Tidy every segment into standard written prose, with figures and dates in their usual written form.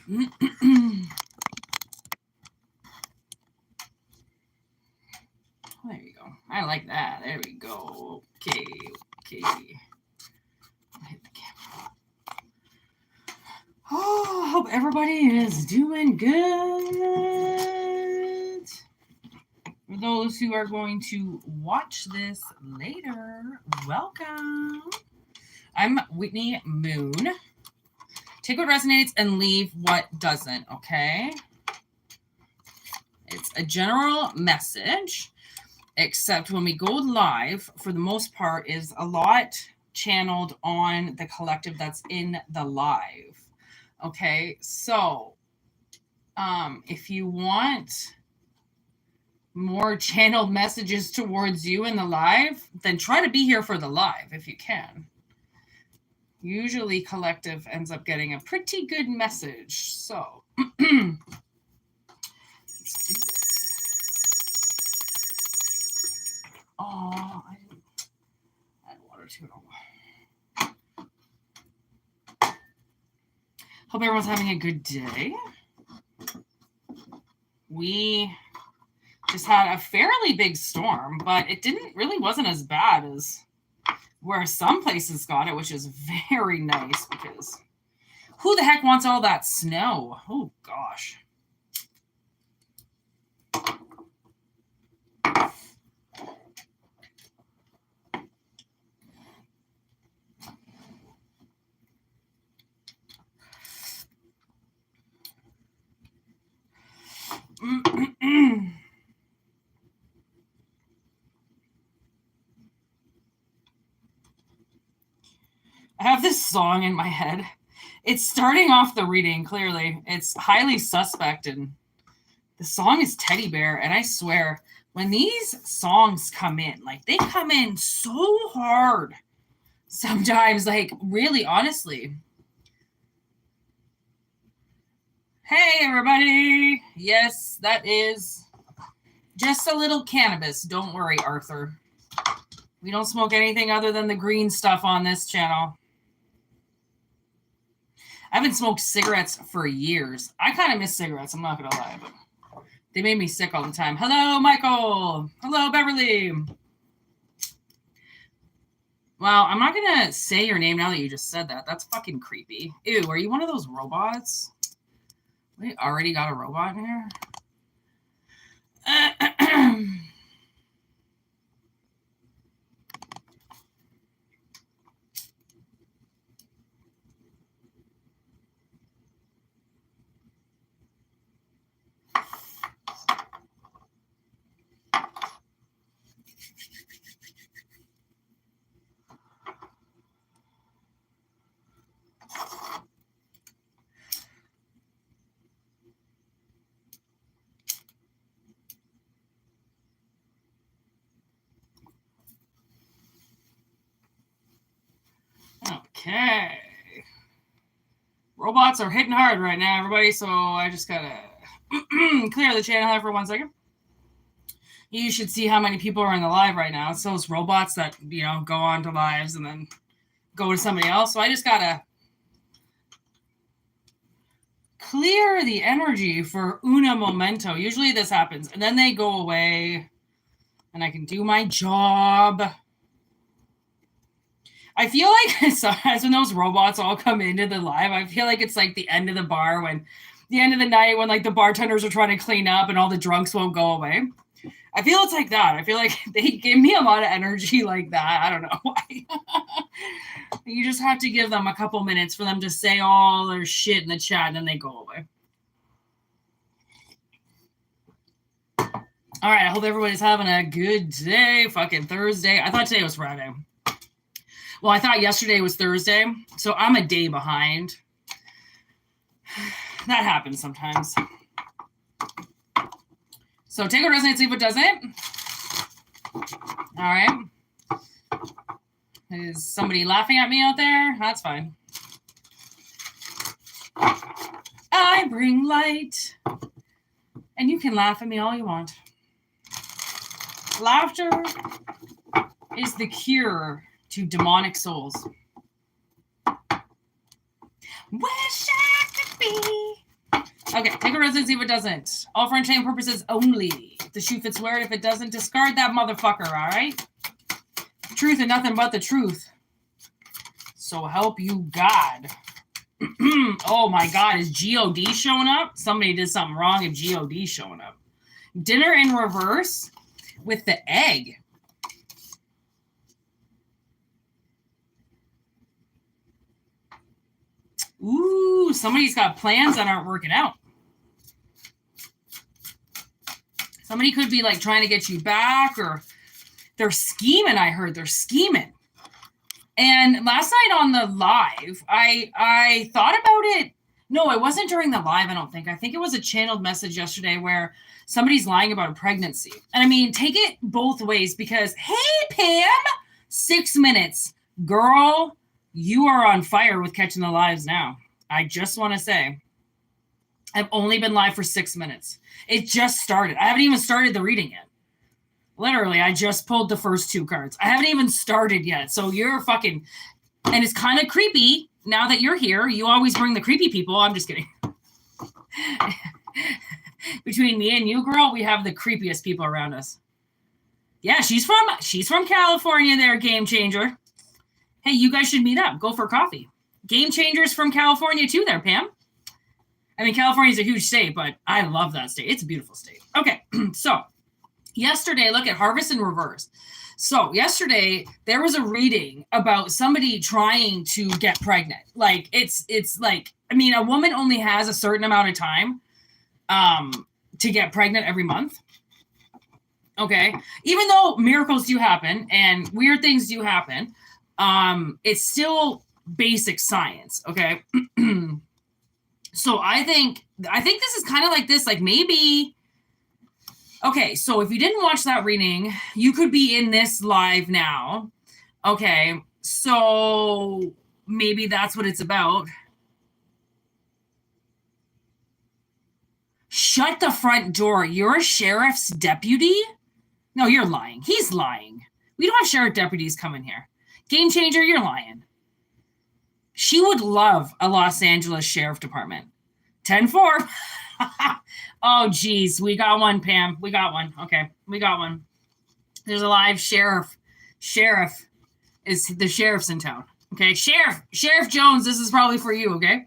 There you go. I like that. There we go. Okay. Hit the camera. Oh, hope everybody is doing good. For those who are going to watch this later, welcome. I'm Whitney Moon. Take what resonates and leave what doesn't, okay? It's a general message, except when we go live, for the most part, is a lot channeled on the collective that's in the live. Okay, so if you want more channeled messages towards you in the live, then try to be here for the live if you can. Usually collective ends up getting a pretty good message. So let's do this. Oh, I didn't add water to it. Hope everyone's having a good day. We just had a fairly big storm, but it really wasn't as bad as where some places got it, which is very nice because who the heck wants all that snow? Oh, gosh. I have this song in my head. It's starting off the reading, clearly. It's highly suspect, and the song is Teddy Bear, and I swear, when these songs come in, like, they come in so hard sometimes, like, really, honestly. Hey, everybody. Yes, that is just a little cannabis. Don't worry, Arthur. We don't smoke anything other than the green stuff on this channel. I haven't smoked cigarettes for years. I kind of miss cigarettes, I'm not going to lie, but they made me sick all the time. Hello, Michael. Hello, Beverly. Well, I'm not going to say your name now that you just said that. That's fucking creepy. Ew, are you one of those robots? We already got a robot in here? Okay. Robots are hitting hard right now, everybody, so I just gotta clear the channel here for 1 second. You should see how many people are in the live right now. It's those robots that, go on to lives and then go to somebody else. So I just gotta clear the energy for una momento. Usually this happens, and then they go away, and I can do my job. I feel like sometimes when those robots all come into the live, I feel like it's like the end of the bar, when the end of the night when like the bartenders are trying to clean up and all the drunks won't go away. I feel it's like that. I feel like they give me a lot of energy like that. I don't know why. You just have to give them a couple minutes for them to say all their shit in the chat, and then they go away. All right, I hope everybody's having a good day. Fucking Thursday. I thought today was Friday. Well, I thought yesterday was Thursday, so I'm a day behind. That happens sometimes. So take what resonates, leave what doesn't. All right. Is somebody laughing at me out there? That's fine. I bring light, and you can laugh at me all you want. Laughter is the cure to demonic souls. Wish I could be Okay, take a residency if it doesn't. All for entertainment purposes only. If the shoe fits, wear it. If it doesn't, discard that motherfucker, all right? Truth and nothing but the truth. So help you God. Oh my God, is G-O-D showing up? Somebody did something wrong if G-O-D showing up. Dinner in reverse with the egg. Ooh, somebody's got plans that aren't working out. Somebody could be like trying to get you back, or they're scheming. I heard they're scheming. And last night on the live, I thought about it. No, it wasn't during the live, I don't think. I think it was a channeled message yesterday where somebody's lying about a pregnancy. And I mean, take it both ways because, hey, Pam, 6 minutes. Girl, you are on fire with catching the lives now. I just want to say, I've only been live for 6 minutes. It just started. I haven't even started the reading yet. Literally, I just pulled the first 2 cards. I haven't even started yet. So you're fucking, and it's kind of creepy now that you're here. You always bring the creepy people. I'm just kidding. Between me and you, girl, we have the creepiest people around us. Yeah, she's from California there, Game Changer. Hey, you guys should meet up. Go for coffee. Game Changers from California too there, Pam. I mean, California's a huge state, but I love that state. It's a beautiful state. Okay, so yesterday, look at Harvest in Reverse. So yesterday, there was a reading about somebody trying to get pregnant. Like, it's like, I mean, a woman only has a certain amount of time to get pregnant every month. Okay? Even though miracles do happen and weird things do happen, it's still basic science, okay? So I think this is kind of like this, like maybe, okay, so if you didn't watch that reading, you could be in this live now. Okay, so maybe that's what it's about. Shut the front door. You're a sheriff's deputy? No, you're lying. He's lying. We don't have sheriff deputies coming here. Game Changer, you're lying. She would love a Los Angeles Sheriff Department. 10-4. Oh, geez. We got one, Pam. We got one. Okay. We got one. There's a live sheriff. Sheriff is the sheriff's in town. Okay. Sheriff Jones, this is probably for you. Okay.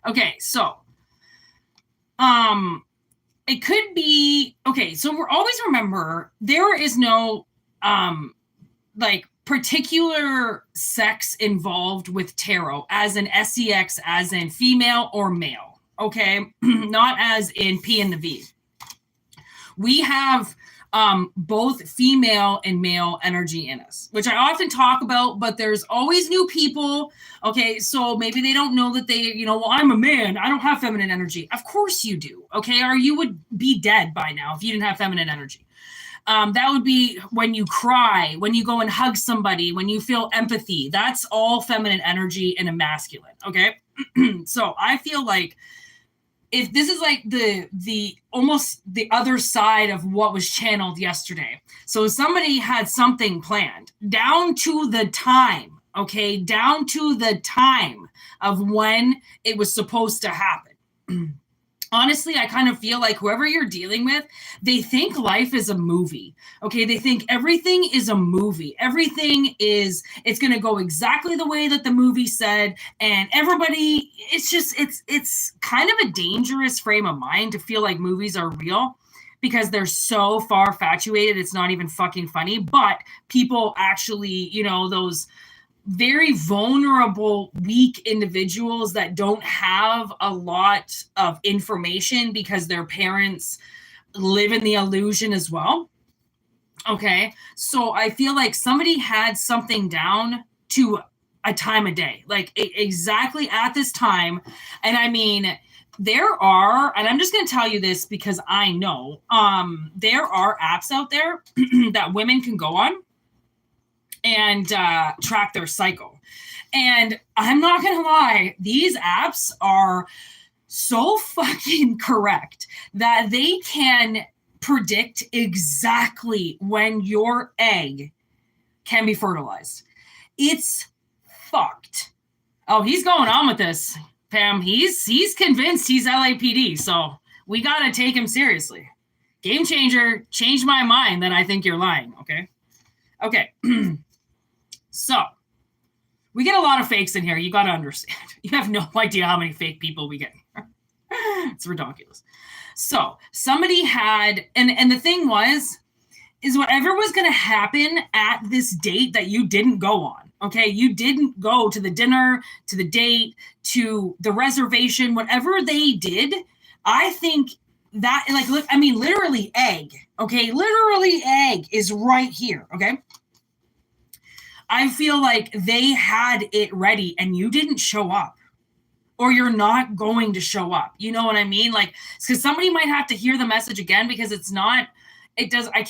Okay. So, it could be, okay. So we're always remember there is no, like, particular sex involved with tarot, as in sex, as in female or male, okay? Not as in P and the V. We have both female and male energy in us, which I often talk about, but there's always new people, okay? So maybe they don't know that they, well, I'm a man, I don't have feminine energy. Of course you do, okay? Or you would be dead by now if you didn't have feminine energy. That would be when you cry, when you go and hug somebody, when you feel empathy. That's all feminine energy and a masculine, okay? So I feel like if this is like the almost the other side of what was channeled yesterday. So somebody had something planned down to the time, okay? Down to the time of when it was supposed to happen. Honestly, I kind of feel like whoever you're dealing with, they think life is a movie. Okay, they think everything is a movie. Everything is, it's going to go exactly the way that the movie said. And everybody, it's kind of a dangerous frame of mind to feel like movies are real because they're so far fatuated. It's not even fucking funny. But people actually, those very vulnerable, weak individuals that don't have a lot of information because their parents live in the illusion as well. Okay. So I feel like somebody had something down to a time of day, like exactly at this time. And I mean, there are, and I'm just going to tell you this because I know, there are apps out there that women can go on and track their cycle. And I'm not going to lie, these apps are so fucking correct that they can predict exactly when your egg can be fertilized. It's fucked. Oh, he's going on with this. Pam, he's convinced he's LAPD, so we gotta take him seriously. Game changer, change my mind that I think you're lying, okay? Okay. So, we get a lot of fakes in here. You gotta understand. You have no idea how many fake people we get here. It's ridiculous. So, somebody had, and the thing was, is whatever was gonna happen at this date that you didn't go on, okay? You didn't go to the dinner, to the date, to the reservation, whatever they did, I think that, like, look, I mean, literally egg, okay? Literally egg is right here, okay? I feel like they had it ready and you didn't show up, or you're not going to show up. You know what I mean? Like, because somebody might have to hear the message again because it's not, it does, I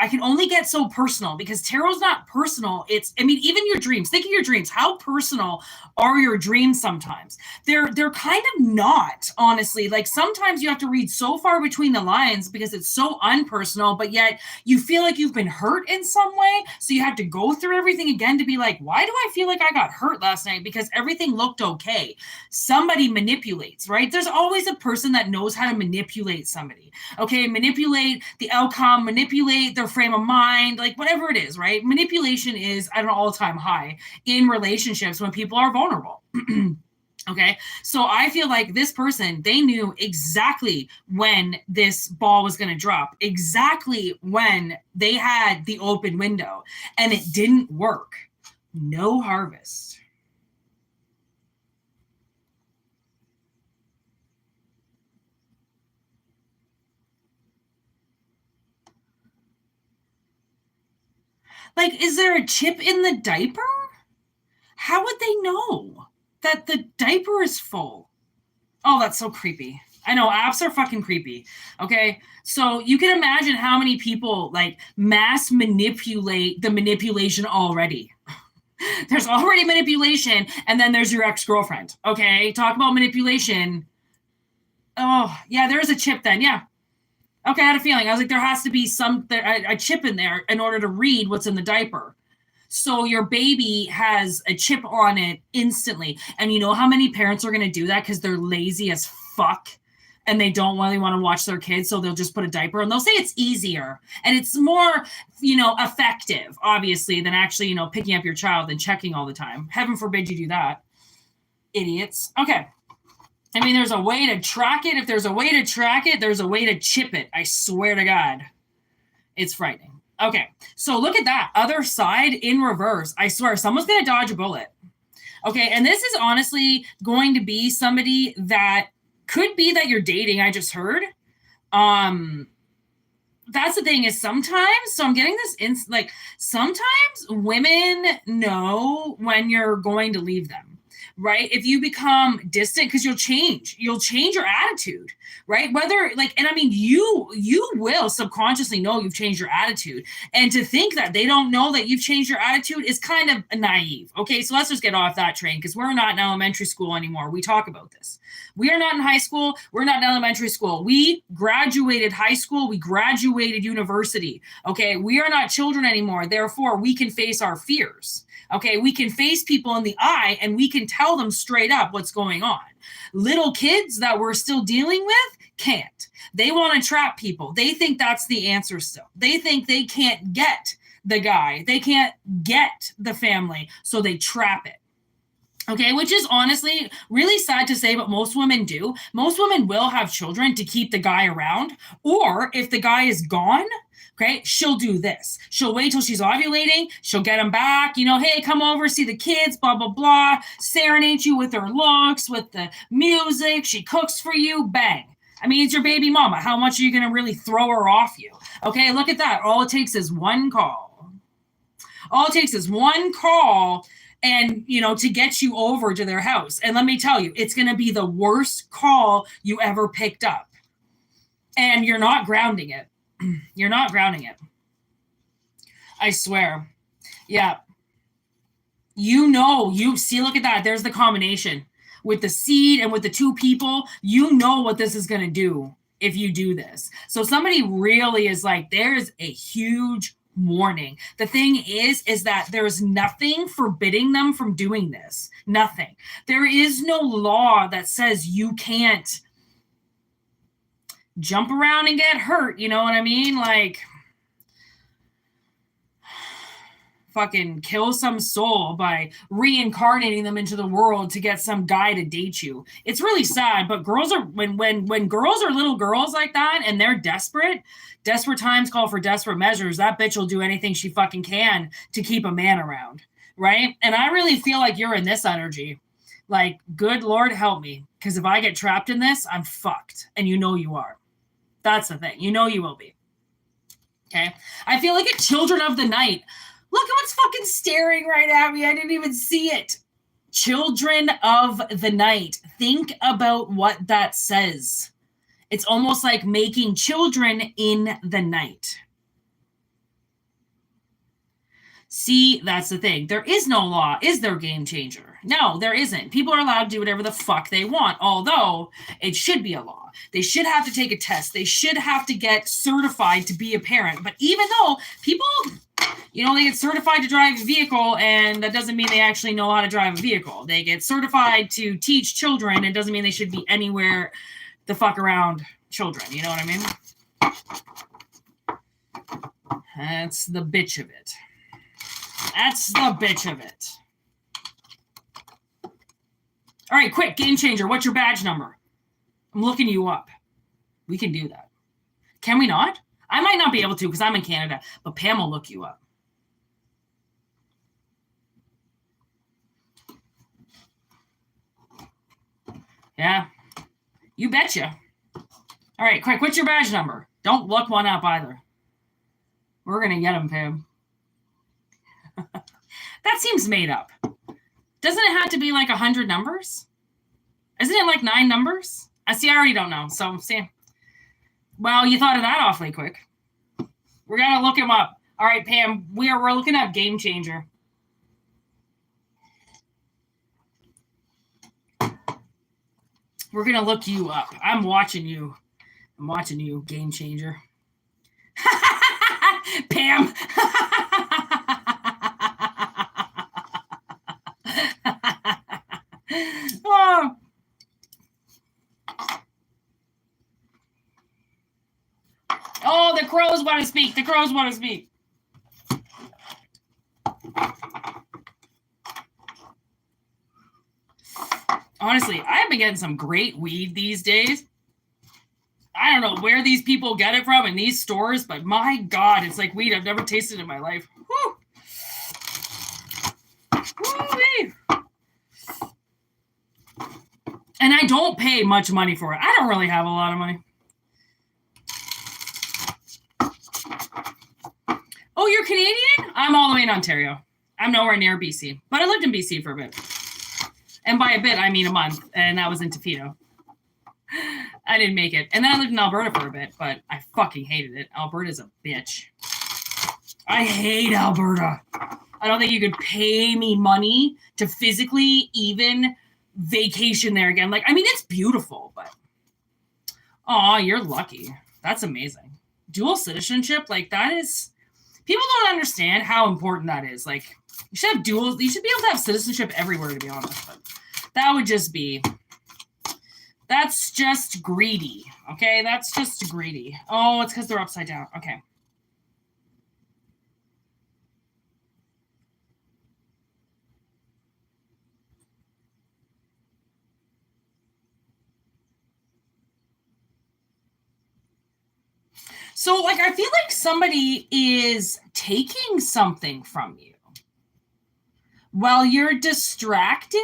can only get so personal because tarot's not personal. It's, I mean, even your dreams, think of your dreams. How personal are your dreams sometimes? They're kind of not, honestly. Like sometimes you have to read so far between the lines because it's so unpersonal, but yet you feel like you've been hurt in some way. So you have to go through everything again to be like, why do I feel like I got hurt last night? Because everything looked okay. Somebody manipulates, right? There's always a person that knows how to manipulate somebody. Okay, manipulate the outcome, manipulate their frame of mind, like whatever it is, right? Manipulation is at an all-time high in relationships when people are vulnerable. Okay, so I feel like this person, they knew exactly when this ball was going to drop, exactly when they had the open window, and it didn't work. No harvest. Like, is there a chip in the diaper? How would they know that the diaper is full? Oh, that's so creepy. I know, apps are fucking creepy. Okay, so you can imagine how many people like mass manipulate the manipulation already. There's already manipulation, and then there's your ex-girlfriend. Okay, talk about manipulation. Oh, yeah, there is a chip then. Yeah. Okay, I had a feeling. I was like, there has to be a chip in there in order to read what's in the diaper. So your baby has a chip on it instantly. And you know how many parents are going to do that because they're lazy as fuck and they don't really want to watch their kids. So they'll just put a diaper and they'll say it's easier and it's more, effective, obviously, than actually, picking up your child and checking all the time. Heaven forbid you do that. Idiots. Okay. I mean, there's a way to track it. If there's a way to track it, there's a way to chip it. I swear to God. It's frightening. Okay, so look at that. Other side in reverse. I swear, someone's going to dodge a bullet. Okay, and this is honestly going to be somebody that could be that you're dating, I just heard. That's the thing is sometimes, so I'm getting this, sometimes women know when you're going to leave them. Right? If you become distant, because you'll change your attitude, right? Whether and I mean, you will subconsciously know you've changed your attitude. And to think that they don't know that you've changed your attitude is kind of naive. Okay. So let's just get off that train because we're not in elementary school anymore. We talk about this. We are not in high school. We're not in elementary school. We graduated high school. We graduated university. Okay. We are not children anymore. Therefore, we can face our fears. Okay, we can face people in the eye and we can tell them straight up what's going on. Little kids that we're still dealing with can't. They want to trap people. They think that's the answer still. They think they can't get the guy. They can't get the family, so they trap it. Okay, which is honestly really sad to say, but most women do. Most women will have children to keep the guy around, or if the guy is gone, okay, she'll do this. She'll wait till she's ovulating. She'll get him back. Hey, come over, see the kids, blah, blah, blah. Serenade you with her looks, with the music. She cooks for you. Bang. I mean, it's your baby mama. How much are you going to really throw her off you? Okay, look at that. All it takes is one call. All it takes is one call and, to get you over to their house. And let me tell you, it's going to be the worst call you ever picked up. And you're not grounding it. You're not grounding it. I swear. Yeah. You see, look at that. There's the combination with the seed and with the two people. You know what this is going to do if you do this. So somebody really is like, there's a huge warning. The thing is that there's nothing forbidding them from doing this. Nothing. There is no law that says you can't jump around and get hurt. You know what I mean? Like, fucking kill some soul by reincarnating them into the world to get some guy to date you. It's really sad, but girls are when girls are little girls like that and they're desperate times call for desperate measures. That bitch will do anything she fucking can to keep a man around, right? And I really feel like you're in this energy. Like, good Lord help me, because if I get trapped in this, I'm fucked, and you know you are. That's the thing. You know you will be. Okay? I feel like a children of the night. Look at what's fucking staring right at me. I didn't even see it. Children of the night. Think about what that says. It's almost like making children in the night. See, that's the thing. There is no law. Is there, game changer? No, there isn't. People are allowed to do whatever the fuck they want, although it should be a law. They should have to take a test. They should have to get certified to be a parent. But even though people, you know, they get certified to drive a vehicle, and that doesn't mean they actually know how to drive a vehicle. They get certified to teach children. It doesn't mean they should be anywhere the fuck around children. You know what I mean? That's the bitch of it. That's the bitch of it. All right, quick, game changer. What's your badge number? I'm looking you up. We can do that. Can we not? I might not be able to because I'm in Canada, but Pam will look you up. Yeah, you betcha. All right, quick, what's your badge number? Don't look one up either. We're going to get him, Pam. That seems made up. Doesn't it have to be like 100 numbers? Isn't it like 9 numbers? I already don't know. So, see. Well, you thought of that awfully quick. We're going to look him up. All right, Pam, we're looking at Game Changer. We're going to look you up. I'm watching you. I'm watching you, Game Changer. Pam. Oh. Oh, the crows want to speak. The crows want to speak. Honestly, I've been getting some great weed these days. I don't know where these people get it from in these stores, but my God, it's like weed I've never tasted in my life. Woo. Woo-wee. And I don't pay much money for it. I don't really have a lot of money. Oh, you're Canadian? I'm all the way in Ontario. I'm nowhere near BC, but I lived in BC for a bit. And by a bit, I mean a month, and that was in Tofino. I didn't make it. And then I lived in Alberta for a bit, but I fucking hated it. Alberta's a bitch. I hate Alberta. I don't think you could pay me money to physically even vacation there again. Like, I mean, it's beautiful, but oh, you're lucky. That's amazing. Dual citizenship, like that is, people don't understand how important that is. Like, you should have you should be able to have citizenship everywhere, to be honest. But that would just be, that's just greedy. Okay, that's just greedy. Oh, it's because they're upside down. Okay. So, like, I feel like somebody is taking something from you while you're distracted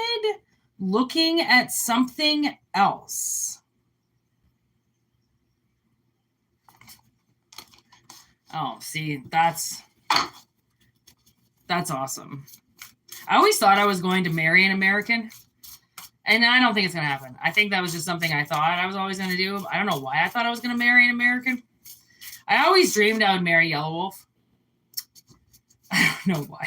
looking at something else. Oh, see, that's awesome. I always thought I was going to marry an American, and I don't think it's going to happen. I think that was just something I thought I was always going to do. I don't know why I thought I was going to marry an American. I always dreamed I would marry Yellow Wolf. I don't know why.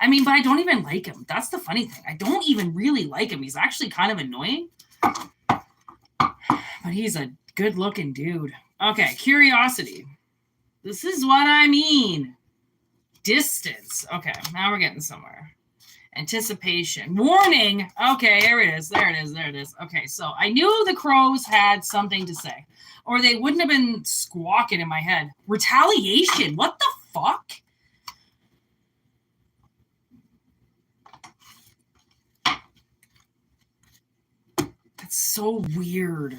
I mean, but I don't even like him. That's the funny thing. I don't even really like him. He's actually kind of annoying. But he's a good-looking dude. Okay, curiosity. This is what I mean. Distance. Okay, now we're getting somewhere. Anticipation. Warning. Okay, there it is. There it is. There it is. Okay, so I knew the crows had something to say, or they wouldn't have been squawking in my head. Retaliation. What the fuck? That's so weird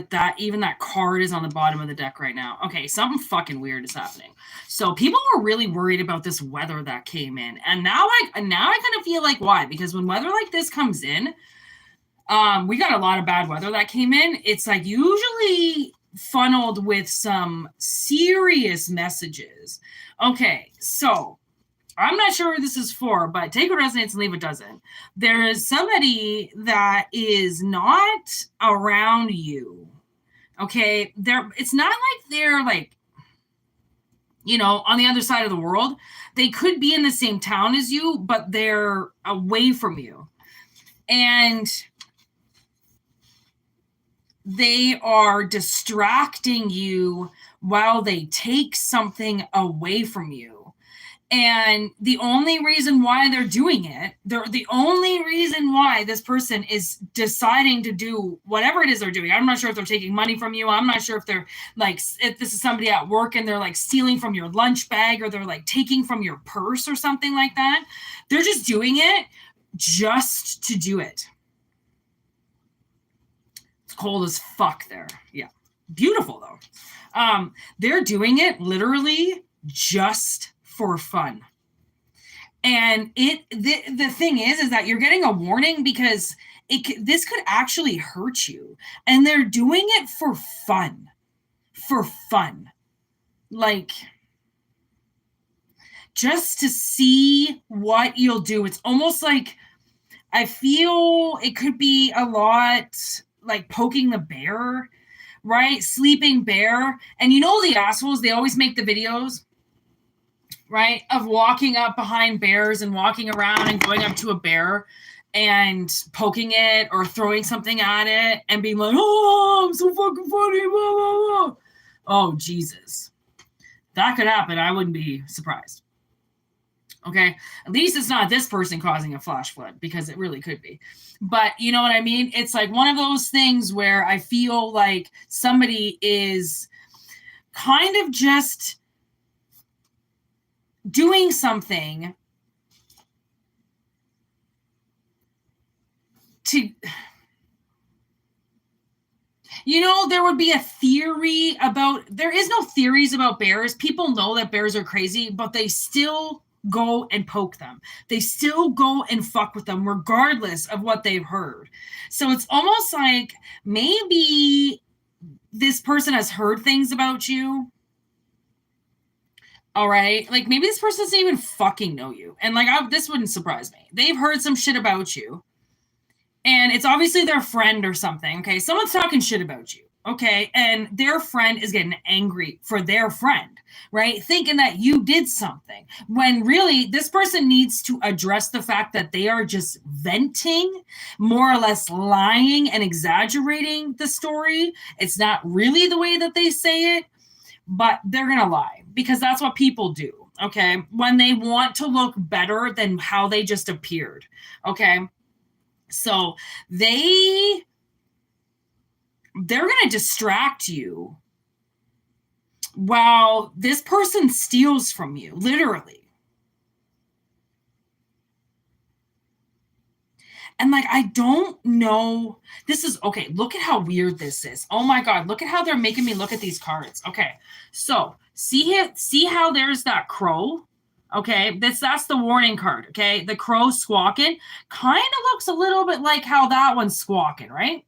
that even that card is on the bottom of the deck right now. Okay, something fucking weird is happening. So people were really worried about this weather that came in, and now I kind of feel like why? Because when weather like this comes in, we got a lot of bad weather that came in. It's like usually funneled with some serious messages. Okay, so I'm not sure what this is for, but take what resonates and leave what doesn't. There is somebody that is not around you. Okay, it's not like they're like, you know, on the other side of the world. They could be in the same town as you, but they're away from you. And they are distracting you while they take something away from you. And the only reason why they're doing it, the only reason why this person is deciding to do whatever it is they're doing, I'm not sure if they're taking money from you. I'm not sure if they're like, if this is somebody at work and they're like stealing from your lunch bag, or they're like taking from your purse or something like that. They're just doing it just to do it. It's cold as fuck there. Yeah. Beautiful though. They're doing it literally just for fun. And the thing is that you're getting a warning because this could actually hurt you, and they're doing it for fun. Like just to see what you'll do. It's almost like, I feel it could be a lot like poking the bear, right? Sleeping bear. And you know, the assholes, they always make the videos, right, of walking up behind bears and walking around and going up to a bear and poking it or throwing something at it and being like, oh, I'm so fucking funny, blah, blah, blah. Oh, Jesus. That could happen. I wouldn't be surprised. Okay, at least it's not this person causing a flash flood, because it really could be. But you know what I mean? It's like one of those things where I feel like somebody is kind of just doing something to, you know, there would be a theory about, there is no theories about bears. People know that bears are crazy, but they still go and poke them. They still go and fuck with them regardless of what they've heard. So it's almost like maybe this person has heard things about you. All right. Like maybe this person doesn't even fucking know you. And like, this wouldn't surprise me. They've heard some shit about you. And it's obviously their friend or something. Okay. Someone's talking shit about you. Okay. And their friend is getting angry for their friend, right? Thinking that you did something, when really this person needs to address the fact that they are just venting, more or less lying and exaggerating the story. It's not really the way that they say it, but they're going to lie, because that's what people do. Okay. When they want to look better than how they just appeared. Okay. So they're going to distract you while this person steals from you, literally. And like, I don't know. This is, okay, look at how weird this is. Oh my God, look at how they're making me look at these cards. Okay, so see how there's that crow? Okay, that's the warning card, okay? The crow squawking kind of looks a little bit like how that one's squawking, right?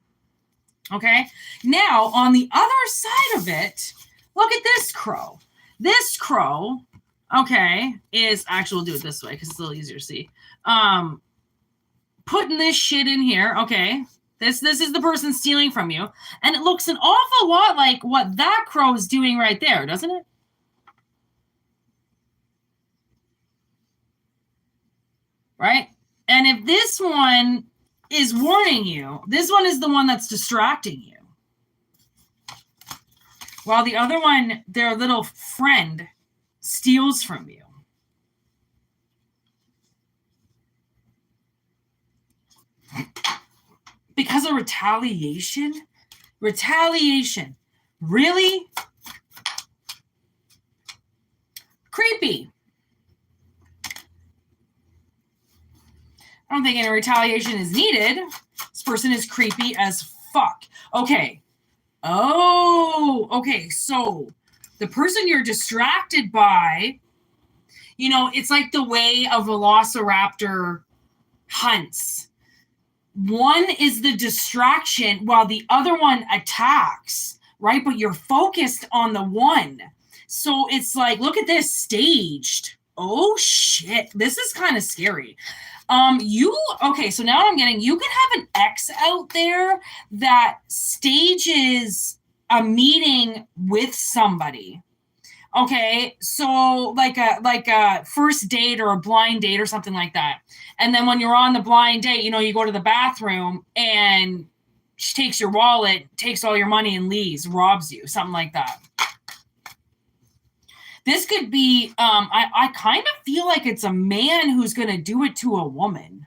Okay, now on the other side of it, look at this crow. This crow, okay, is, actually we'll do it this way because it's a little easier to see. Putting this shit in here, okay? This is the person stealing from you. And it looks an awful lot like what that crow is doing right there, doesn't it? Right? And if this one is warning you, this one is the one that's distracting you. While the other one, their little friend, steals from you. Because of retaliation? Retaliation. Really? Creepy. I don't think any retaliation is needed. This person is creepy as fuck. Okay. Oh, okay. So the person you're distracted by, you know, it's like the way a velociraptor hunts. One is the distraction while the other one attacks, right? But you're focused on the one. So it's like, look at this, staged. Oh shit. This is kind of scary. Okay, so now I'm getting, you could have an ex out there that stages a meeting with somebody. Okay, so like a first date or a blind date or something like that. And then when you're on the blind date, you know, you go to the bathroom and she takes your wallet, takes all your money and leaves, robs you, something like that. This could be, I kind of feel like it's a man who's going to do it to a woman.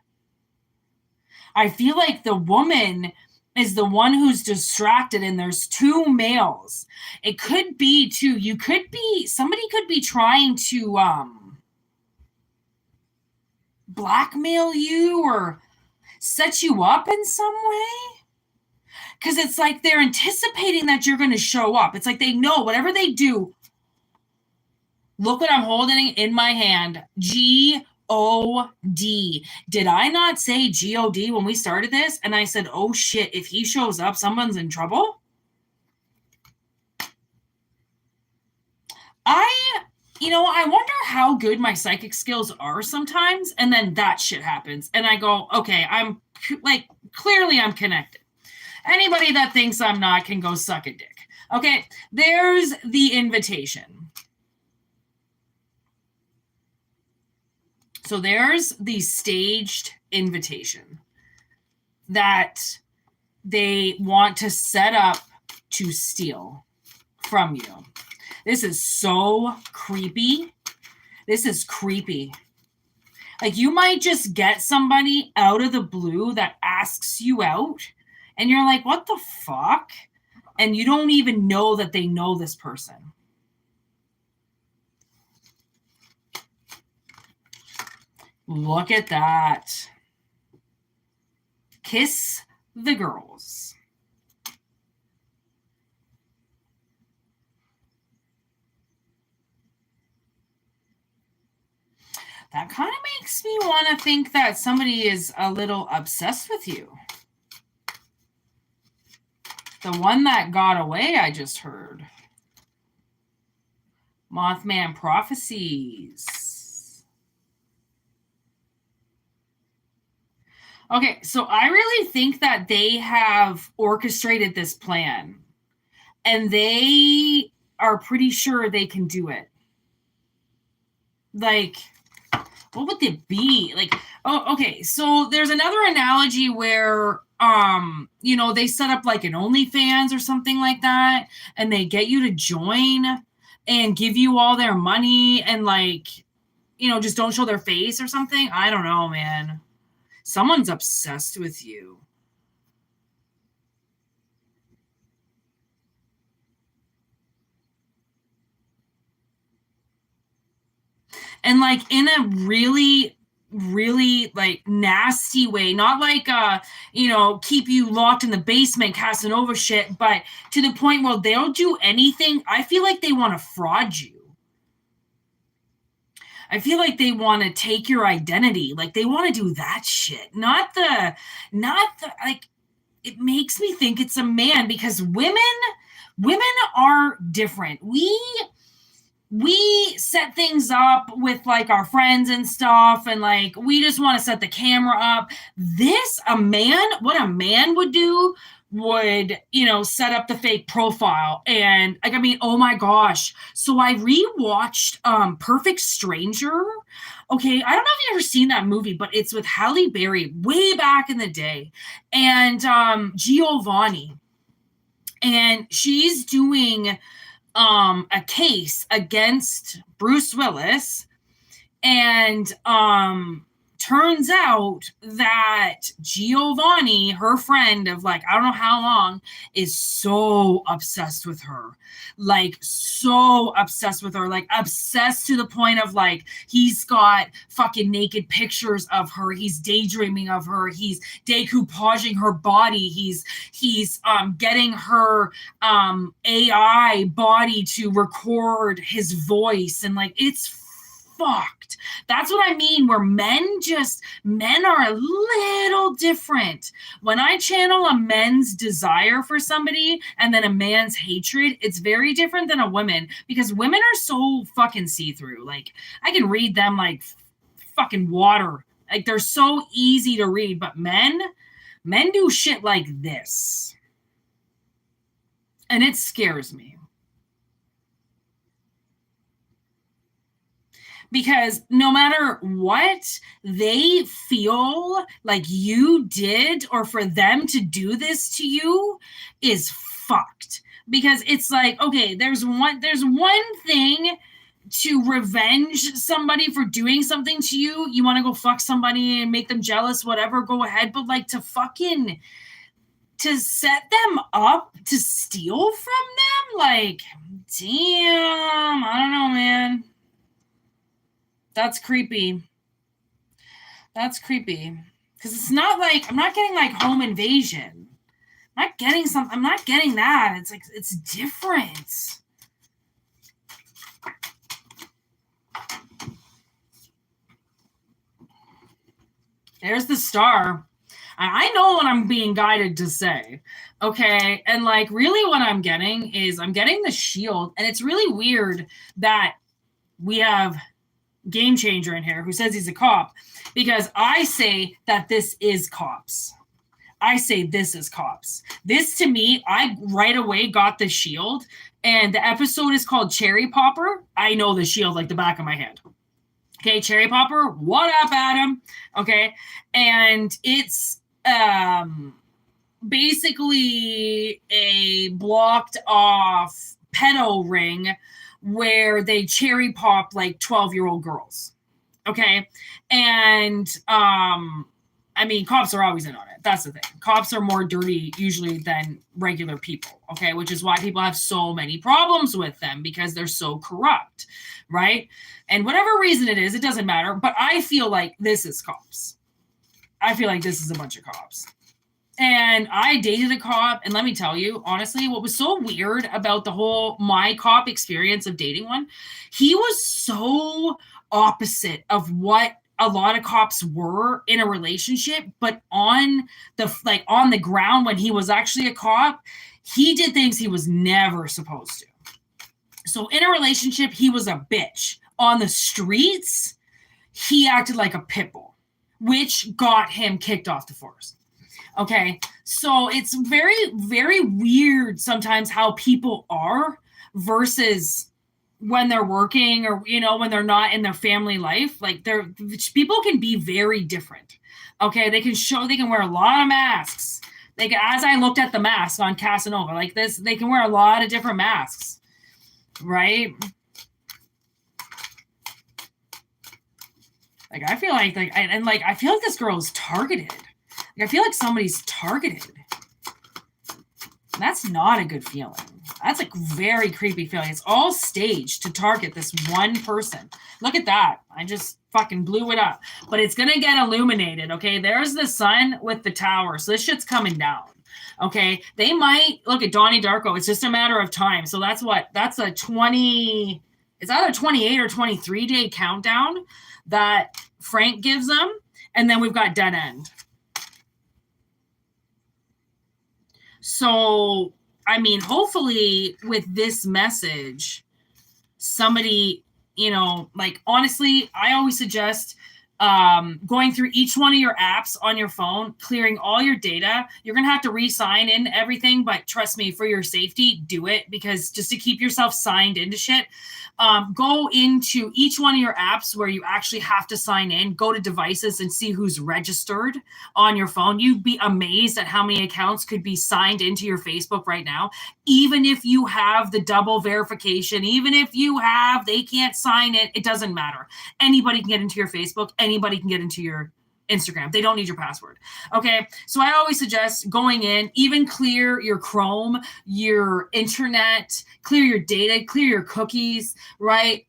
I feel like the woman is the one who's distracted and there's two males. It could be too, somebody could be trying to blackmail you or set you up in some way. Because it's like they're anticipating that you're going to show up. It's like they know whatever they do. Look what I'm holding in my hand. G-O-D. Did I not say G-O-D when we started this? And I said, oh shit, if he shows up, someone's in trouble? I wonder how good my psychic skills are sometimes. And then that shit happens. And I go, okay, I'm like, clearly I'm connected. Anybody that thinks I'm not can go suck a dick. Okay, there's the invitation. So there's the staged invitation that they want to set up to steal from you. This is so creepy. This is creepy. Like you might just get somebody out of the blue that asks you out and you're like, what the fuck? And you don't even know that they know this person. Look at that. Kiss the girls. That kind of makes me want to think that somebody is a little obsessed with you. The one that got away, I just heard. Mothman prophecies. Okay, so I really think that they have orchestrated this plan. And they are pretty sure they can do it. Like, what would it be? Like, oh, okay, so there's another analogy where they set up like an OnlyFans or something like that, and they get you to join and give you all their money and like, just don't show their face or something. I don't know, man. Someone's obsessed with you. And like in a really, really like nasty way, not like keep you locked in the basement Casanova shit, but to the point where they'll do anything. I feel like they want to fraud you. I feel like they want to take your identity. Like they want to do that shit. Not the like, it makes me think it's a man because women are different. We set things up with like our friends and stuff, and like we just want to set the camera up. What a man would do would, set up the fake profile. And like, I mean, oh my gosh. So I rewatched Perfect Stranger. Okay, I don't know if you've ever seen that movie, but it's with Halle Berry way back in the day. And Giovanni. And she's doing a case against Bruce Willis, and turns out that Giovanni, her friend of like, I don't know how long, is so obsessed with her. Like, so obsessed with her. Like, obsessed to the point of like, he's got fucking naked pictures of her. He's daydreaming of her. He's decoupaging her body. He's getting her AI body to record his voice. And like, it's fucked. That's what I mean, where men are a little different. When I channel a men's desire for somebody and then a man's hatred, it's very different than a woman, because women are so fucking see-through. Like, I can read them like fucking water. Like, they're so easy to read, but men do shit like this. And it scares me. Because no matter what they feel like you did, or for them to do this to you, is fucked. Because it's like, okay, there's one thing to revenge somebody for doing something to you. You want to go fuck somebody and make them jealous, whatever, go ahead. But like, to set them up to steal from them, like, damn, I don't know, man. That's creepy. That's creepy. Because it's not like, I'm not getting like home invasion. I'm not getting that. It's like, it's different. There's the star. I know what I'm being guided to say. Okay. And like, really what I'm getting is I'm getting the shield. And it's really weird that we have Game Changer in here who says he's a cop, because I say that this is cops. I say this is cops. This, to me, I right away got the shield, and the episode is called Cherry Popper. I know the shield like the back of my hand. Okay, Cherry Popper, what up, Adam? Okay, and it's basically a blocked off pedo ring where they cherry pop like 12-year-old girls. Okay. And I mean, cops are always in on it. That's the thing. Cops are more dirty usually than regular people. Okay. Which is why people have so many problems with them, because they're so corrupt. Right. And whatever reason it is, it doesn't matter. But I feel like this is cops. I feel like this is a bunch of cops. And I dated a cop, and let me tell you, honestly, what was so weird about the whole my cop experience of dating one, he was so opposite of what a lot of cops were in a relationship, but on the ground, when he was actually a cop, he did things he was never supposed to. So in a relationship, he was a bitch. On the streets, he acted like a pit bull, which got him kicked off the force. Okay, so it's very, very weird sometimes how people are versus when they're working, or, you know, when they're not in their family life. Like, people can be very different. Okay, they can wear a lot of masks. As I looked at the mask on Casanova, like this, they can wear a lot of different masks, right? Like, I feel like I feel like this girl is targeted. I feel like somebody's targeted. That's not a good feeling. That's a very creepy feeling. It's all staged to target this one person. Look at that. I just fucking blew it up. But it's going to get illuminated, okay? There's the sun with the tower. So this shit's coming down, okay? They might, look at Donnie Darko. It's just a matter of time. So that's a 20, it's either 28 or 23 day countdown that Frank gives them. And then we've got dead end. So, I mean, hopefully with this message, somebody, you know, like, honestly, I always suggest going through each one of your apps on your phone, clearing all your data. You're going to have to re-sign in everything, but trust me, for your safety, do it, because just to keep yourself signed into shit, go into each one of your apps where you actually have to sign in, go to devices and see who's registered on your phone. You'd be amazed at how many accounts could be signed into your Facebook right now. Even if you have the double verification, even if they can't sign it, it doesn't matter. Anybody can get into your Facebook anybody can get into your Instagram. They don't need your password. Okay. So I always suggest going in, even clear your Chrome, your internet, clear your data, clear your cookies, right?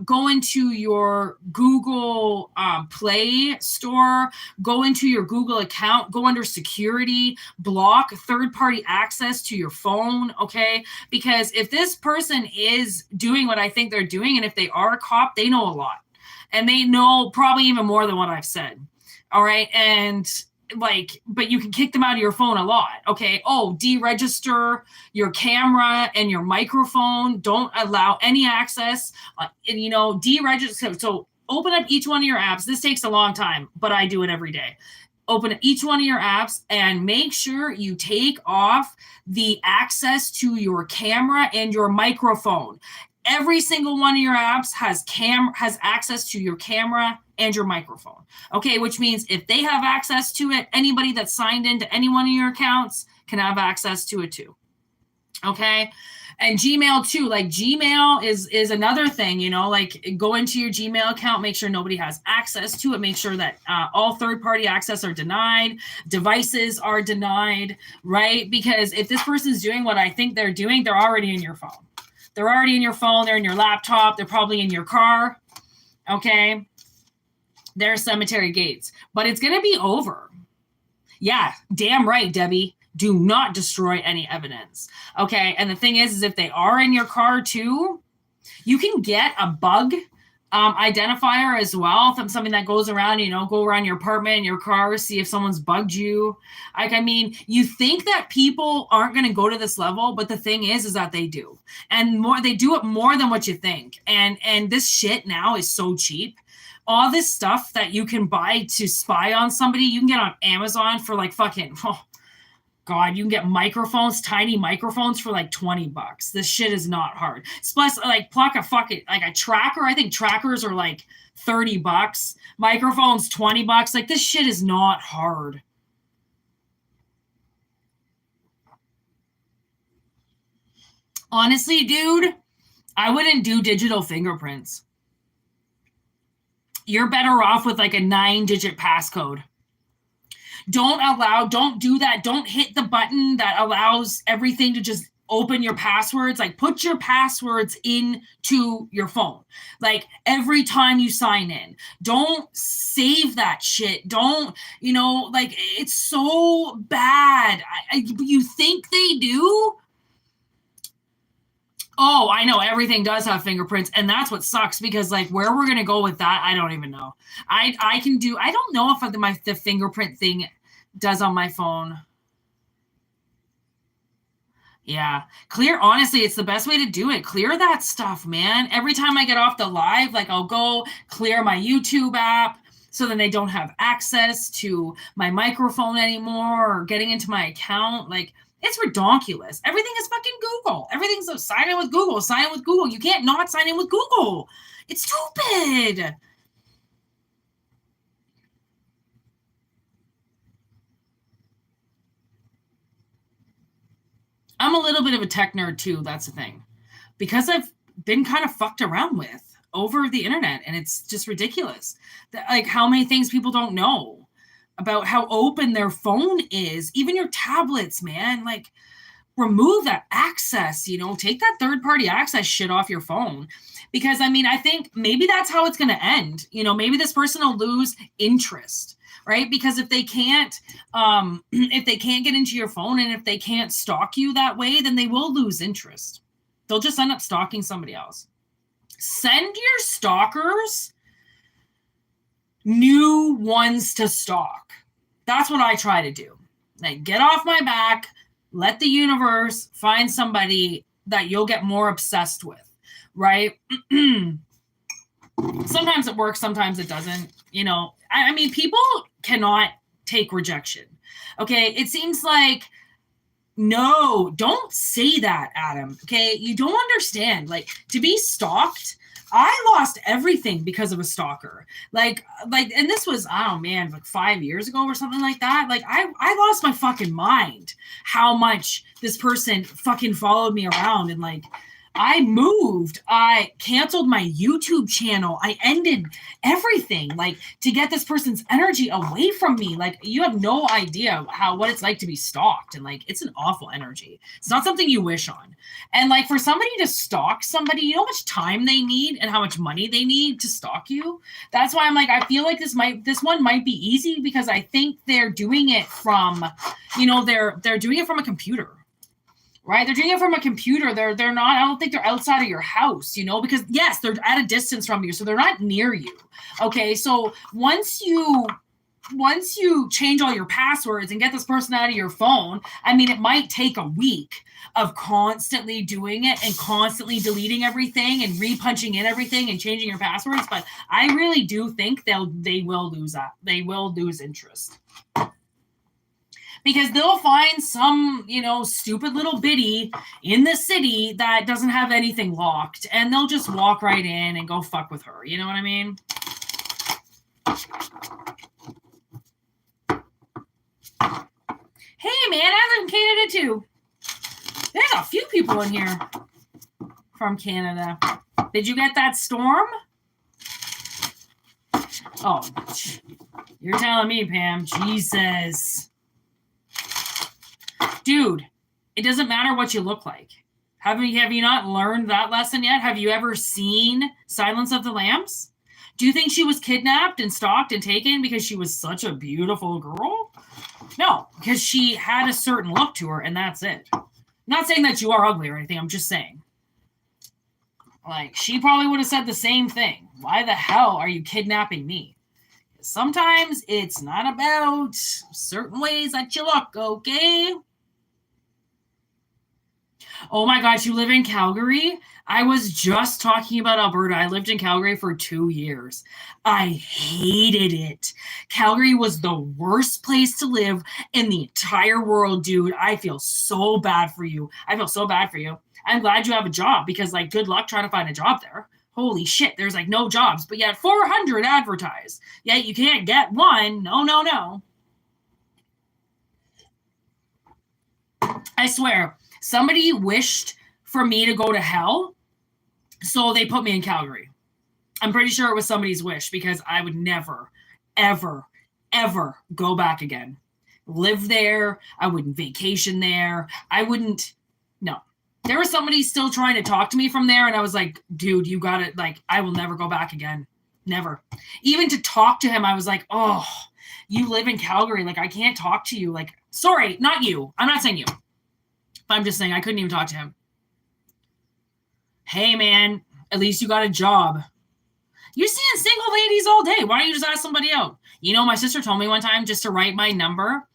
Go into your Google Play Store, go into your Google account, go under security, block third-party access to your phone. Okay. Because if this person is doing what I think they're doing, and if they are a cop, they know a lot. And they know probably even more than what I've said. All right. And like, but you can kick them out of your phone a lot. Okay. Oh, deregister your camera and your microphone. Don't allow any access. And, you know, deregister. So open up each one of your apps. This takes a long time, but I do it every day. Open each one of your apps and make sure you take off the access to your camera and your microphone. Every single one of your apps has access to your camera and your microphone. Okay, which means if they have access to it, anybody that's signed into any one of your accounts can have access to it too. Okay, and Gmail too. Like Gmail is another thing, you know, like go into your Gmail account, make sure nobody has access to it, make sure that all third-party access are denied, devices are denied, right? Because if this person's doing what I think they're doing, they're already in your phone. They're already in your phone. They're in your laptop. They're probably in your car. Okay. They're cemetery gates, but it's going to be over. Yeah. Damn right, Debbie. Do not destroy any evidence. Okay. And the thing is if they are in your car too, you can get a bug identifier as well. Something that goes around, you know, go around your apartment, your car, see if someone's bugged you. Like, I mean, you think that people aren't going to go to this level, but the thing is that they do, and more, they do it more than what you think. And this shit now is so cheap. All this stuff that you can buy to spy on somebody, you can get on Amazon for like fucking, oh God, you can get microphones, tiny microphones for like $20. This shit is not hard. Plus, like, pluck a fucking, like a tracker. I think trackers are like $30. Microphones, $20. Like, this shit is not hard. Honestly, dude, I wouldn't do digital fingerprints. You're better off with like a 9-digit passcode. Don't do that. Don't hit the button that allows everything to just open your passwords. Like, put your passwords into your phone. Like, every time you sign in, don't save that shit. Don't, you know, like, it's so bad. You think they do? Oh, I know everything does have fingerprints, and that's what sucks, because like where we're gonna go with that, I don't even know. I don't know if the fingerprint thing does on my phone. Yeah, honestly, it's the best way to do it. Clear that stuff, man. Every time I get off the live, like, I'll go clear my YouTube app, so then they don't have access to my microphone anymore or getting into my account. Like, it's redonkulous. Everything is fucking Google. Everything's a sign in with Google. Sign in with Google. You can't not sign in with Google. It's stupid. I'm a little bit of a tech nerd too. That's the thing. Because I've been kind of fucked around with over the internet, and it's just ridiculous. Like, how many things people don't know about how open their phone is, even your tablets, man. Like, remove that access, you know, take that third-party access shit off your phone. Because, I mean, I think maybe that's how it's going to end. You know, maybe this person will lose interest, right? Because if they can't get into your phone, and if they can't stalk you that way, then they will lose interest. They'll just end up stalking somebody else. Send your stalkers new ones to stalk. That's what I try to do. Like, get off my back, let the universe find somebody that you'll get more obsessed with, right? Sometimes it works, sometimes it doesn't. You know, I mean, people cannot take rejection. Okay, it seems like, no, don't say that, Adam. Okay, you don't understand. Like, to be stalked, I lost everything because of a stalker. Like, and this was, oh man, like 5 years ago or something like that. Like, I lost my fucking mind how much this person fucking followed me around, and like, I moved. I canceled my YouTube channel. I ended everything, like, to get this person's energy away from me. Like, you have no idea what it's like to be stalked, and like, it's an awful energy. It's not something you wish on. And like, for somebody to stalk somebody, you know how much time they need and how much money they need to stalk you. That's why I'm like, I feel like this one might be easy, because I think they're doing it from, they're doing it from a computer. Right? They're doing it from a computer. They're not, I don't think they're outside of your house, because yes, they're at a distance from you. So they're not near you. Okay. So once you change all your passwords and get this person out of your phone, I mean, it might take a week of constantly doing it and constantly deleting everything and repunching in everything and changing your passwords. But I really do think they will lose that. They will lose interest. Because they'll find some, stupid little biddy in the city that doesn't have anything locked, and they'll just walk right in and go fuck with her. You know what I mean? Hey, man, I live in Canada too. There's a few people in here from Canada. Did you get that storm? Oh, you're telling me, Pam. Jesus. Dude, it doesn't matter what you look like. Have you not learned that lesson yet? Have you ever seen Silence of the Lambs? Do you think she was kidnapped and stalked and taken because she was such a beautiful girl? No, because she had a certain look to her, and that's it. I'm not saying that you are ugly or anything. I'm just saying. Like, she probably would have said the same thing. Why the hell are you kidnapping me? Sometimes it's not about certain ways that you look, okay? Oh my gosh, you live in Calgary? I was just talking about Alberta. I lived in Calgary for 2 years. I hated it. Calgary was the worst place to live in the entire world, dude. I feel so bad for you. I'm glad you have a job, because, like, good luck trying to find a job there. Holy shit, there's, like, no jobs, but yet 400 advertised. Yet you can't get one. No. I swear. Somebody wished for me to go to hell, so they put me in Calgary. I'm pretty sure it was somebody's wish, because I would never, ever, ever go back again. Live there. I wouldn't vacation there. No. There was somebody still trying to talk to me from there, and I was like, dude, you got it. Like, I will never go back again. Never. Even to talk to him, I was like, oh, you live in Calgary. Like, I can't talk to you. Like, sorry, not you. I'm not saying you. I'm just saying I couldn't even talk to him. Hey, man, at least you got a job. You're seeing single ladies all day. Why don't you just ask somebody out? My sister told me one time just to write my number.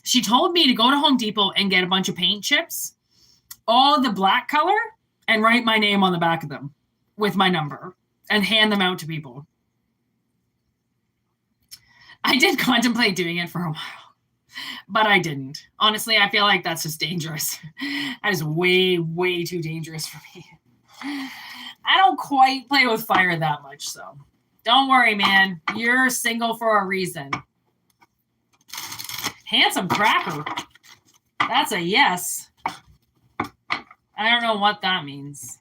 She told me to go to Home Depot and get a bunch of paint chips, all the black color, and write my name on the back of them with my number and hand them out to people. I did contemplate doing it for a while. But I didn't. Honestly, I feel like that's just dangerous. That is way, way too dangerous for me. I don't quite play with fire that much, so don't worry, man. You're single for a reason. Handsome cracker. That's a yes. I don't know what that means.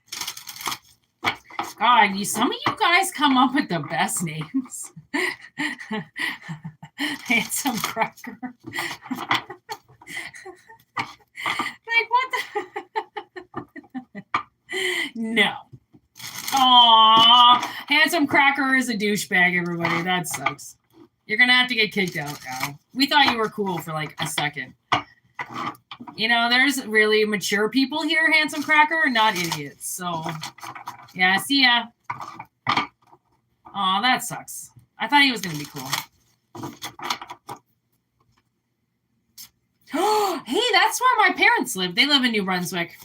God, some of you guys come up with the best names. Handsome cracker. Like, what the? No. Aww. Handsome cracker is a douchebag, everybody. That sucks. You're going to have to get kicked out now. We thought you were cool for like a second. There's really mature people here, handsome cracker, not idiots. So, yeah, see ya. Aw, that sucks. I thought he was going to be cool. Hey, that's where my parents live. They live in New Brunswick.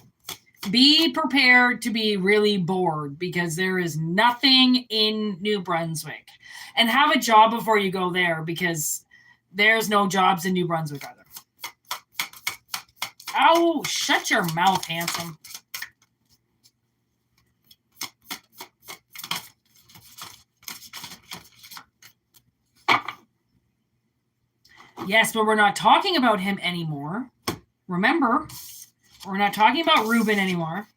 Be prepared to be really bored, because there is nothing in New Brunswick. And have a job before you go there, because there's no jobs in New Brunswick either. Oh, shut your mouth, handsome. Yes, but we're not talking about him anymore. Remember, we're not talking about Ruben anymore.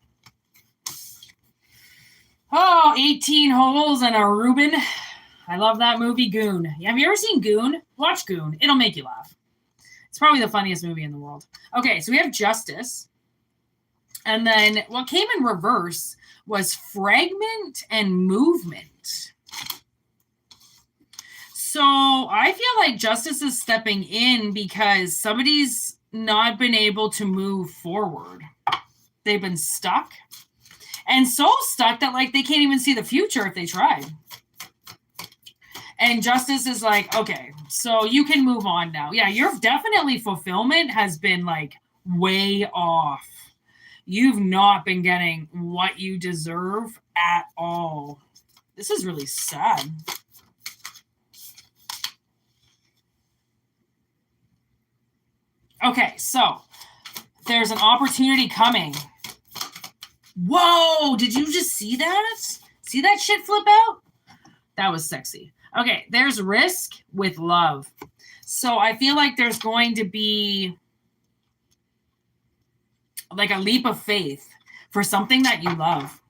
Oh, 18 holes and a Reuben. I love that movie, Goon. Have you ever seen Goon? Watch Goon. It'll make you laugh. It's probably the funniest movie in the world. Okay, so we have Justice. And then what came in reverse was Fragment and Movement. So I feel like Justice is stepping in because somebody's not been able to move forward. They've been stuck. And so stuck that like they can't even see the future if they tried. And Justice is like, okay, so you can move on now. Yeah, your definitely fulfillment has been like way off. You've not been getting what you deserve at all. This is really sad. Okay, so there's an opportunity coming. Whoa, did you just see that? See that shit flip out? That was sexy. Okay, there's risk with love. So I feel like there's going to be like a leap of faith for something that you love.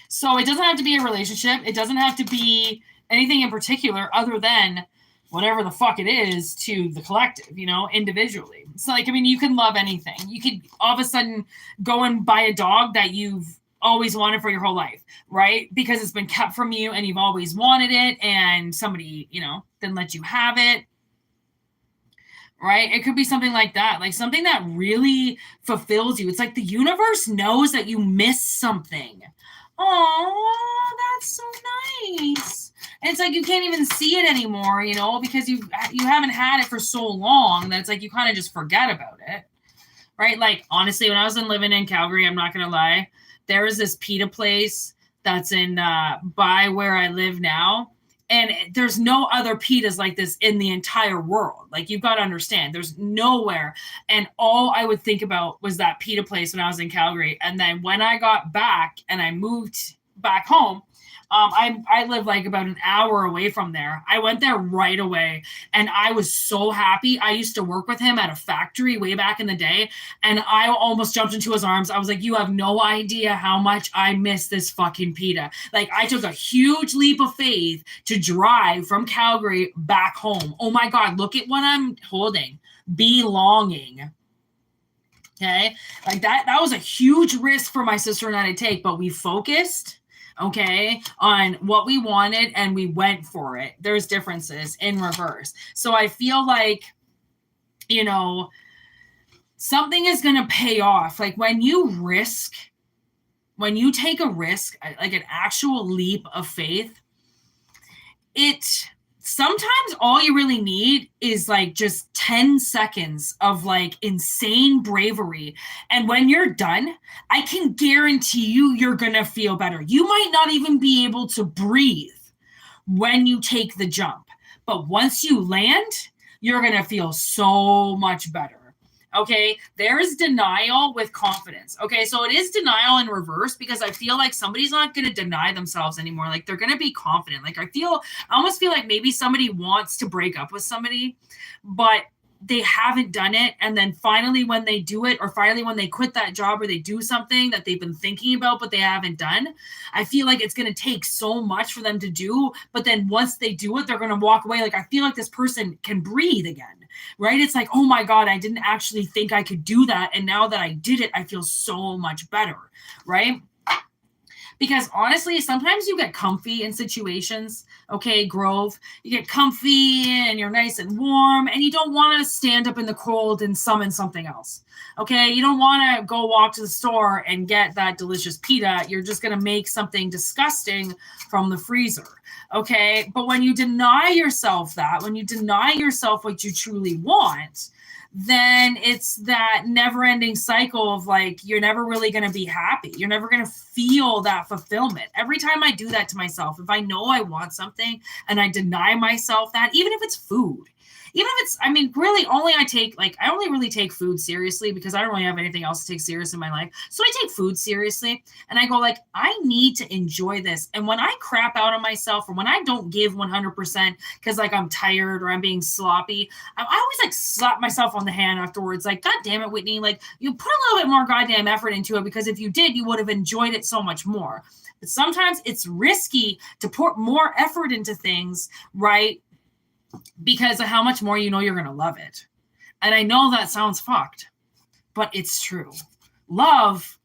So it doesn't have to be a relationship. It doesn't have to be anything in particular other than whatever the fuck it is to the collective, you know, individually. It's like, I mean, you can love anything. You could all of a sudden go and buy a dog that you've always wanted for your whole life, right? Because it's been kept from you and you've always wanted it and somebody, you know, didn't let you have it. Right? It could be something like that, like something that really fulfills you. It's like the universe knows that you miss something. Oh, that's so nice. And it's like you can't even see it anymore, you know, because you haven't had it for so long that it's like you kind of just forget about it. Right? Like, honestly, when I was living in Calgary, I'm not going to lie, there was this pita place that's in by where I live now. And there's no other pitas like this in the entire world. Like, you've got to understand, there's nowhere. And all I would think about was that pita place when I was in Calgary. And then when I got back and I moved back home, I live like about an hour away from there. I went there right away and I was so happy. I used to work with him at a factory way back in the day and I almost jumped into his arms. I was like, you have no idea how much I miss this fucking pita. Like, I took a huge leap of faith to drive from Calgary back home. Oh my God, look at what I'm holding. Belonging. Okay. Like that was a huge risk for my sister and I to take, but we focused, okay, on what we wanted and we went for it. There's differences in reverse. So I feel like, you know, something is going to pay off. Like when you take a risk, like an actual leap of faith, sometimes all you really need is like just 10 seconds of like insane bravery. And when you're done, I can guarantee you're going to feel better. You might not even be able to breathe when you take the jump. But once you land, you're going to feel so much better. Okay, there is denial with confidence. Okay, so it is denial in reverse because I feel like somebody's not going to deny themselves anymore. Like they're going to be confident. Like I almost feel like maybe somebody wants to break up with somebody, but they haven't done it. And then finally when they do it, or finally when they quit that job or they do something that they've been thinking about but they haven't done, I feel like it's going to take so much for them to do. But then once they do it, they're going to walk away. Like I feel like this person can breathe again. Right? It's like, oh my God, I didn't actually think I could do that. And now that I did it, I feel so much better. Right? Because honestly, sometimes you get comfy in situations. Okay, Grove, you get comfy and you're nice and warm and you don't want to stand up in the cold and summon something else. Okay, you don't want to go walk to the store and get that delicious pita. You're just going to make something disgusting from the freezer. Okay, but when you deny yourself that, when you deny yourself what you truly want, then it's that never-ending cycle of like, you're never really going to be happy. You're never going to feel that fulfillment. Every time I do that to myself, if I know I want something and I deny myself that, even if it's food, Even if it's, I mean, really only I only really take food seriously because I don't really have anything else to take serious in my life. So I take food seriously and I go like, I need to enjoy this. And when I crap out on myself or when I don't give 100% because like I'm tired or I'm being sloppy, I always like slap myself on the hand afterwards. Like, God damn it, Whitney, like you put a little bit more goddamn effort into it because if you did, you would have enjoyed it so much more. But sometimes it's risky to put more effort into things, right? Because of how much more you know you're going to love it. And I know that sounds fucked, but it's true. Love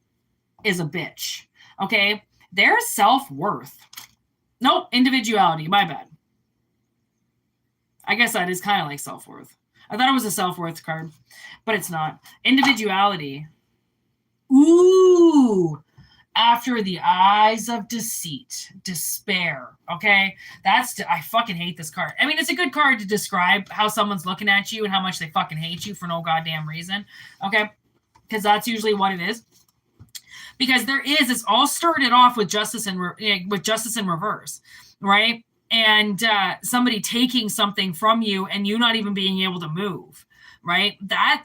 is a bitch, okay? Their self-worth. Nope, individuality, my bad. I guess that is kind of like self-worth. I thought it was a self-worth card, but it's not. Individuality. Ooh. After the eyes of deceit, despair. Okay, I fucking hate this card. I mean, it's a good card to describe how someone's looking at you and how much they fucking hate you for no goddamn reason. Okay, because that's usually what it is. Because it's all started off with justice in reverse, right? And somebody taking something from you and you not even being able to move. Right? That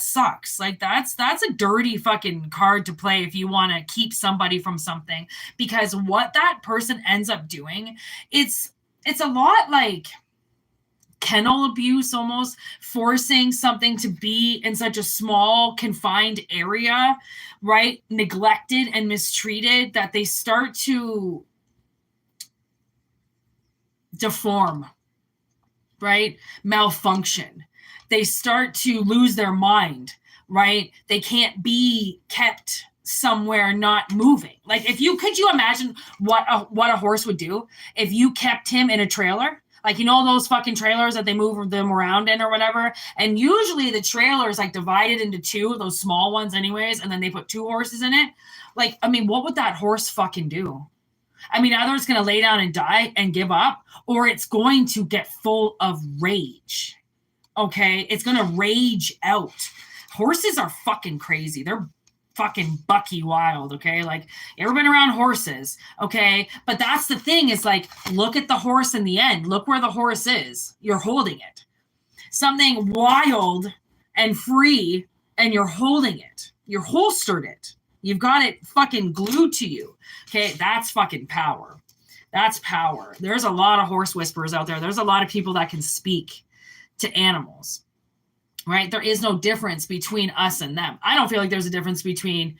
sucks. Like that's a dirty fucking card to play if you want to keep somebody from something, because what that person ends up doing, it's a lot like kennel abuse, almost forcing something to be in such a small confined area, right? Neglected and mistreated that they start to deform, right? Malfunction. They start to lose their mind, right? They can't be kept somewhere not moving. Like could you imagine what a horse would do if you kept him in a trailer? Like, you know, those fucking trailers that they move them around in or whatever. And usually the trailer is like divided into two, those small ones anyways. And then they put two horses in it. Like, I mean, what would that horse fucking do? I mean, either it's going to lay down and die and give up, or it's going to get full of rage. Okay, it's gonna rage out. Horses are fucking crazy. They're fucking bucky wild. Okay, like you ever been around horses? Okay, but that's the thing is like, look at the horse in the end. Look where the horse is. You're holding it. Something wild and free, and you're holding it. You're holstered it. You've got it fucking glued to you. Okay, that's fucking power. That's power. There's a lot of horse whisperers out there. There's a lot of people that can speak to animals, right? There is no difference between us and them. I don't feel like there's a difference between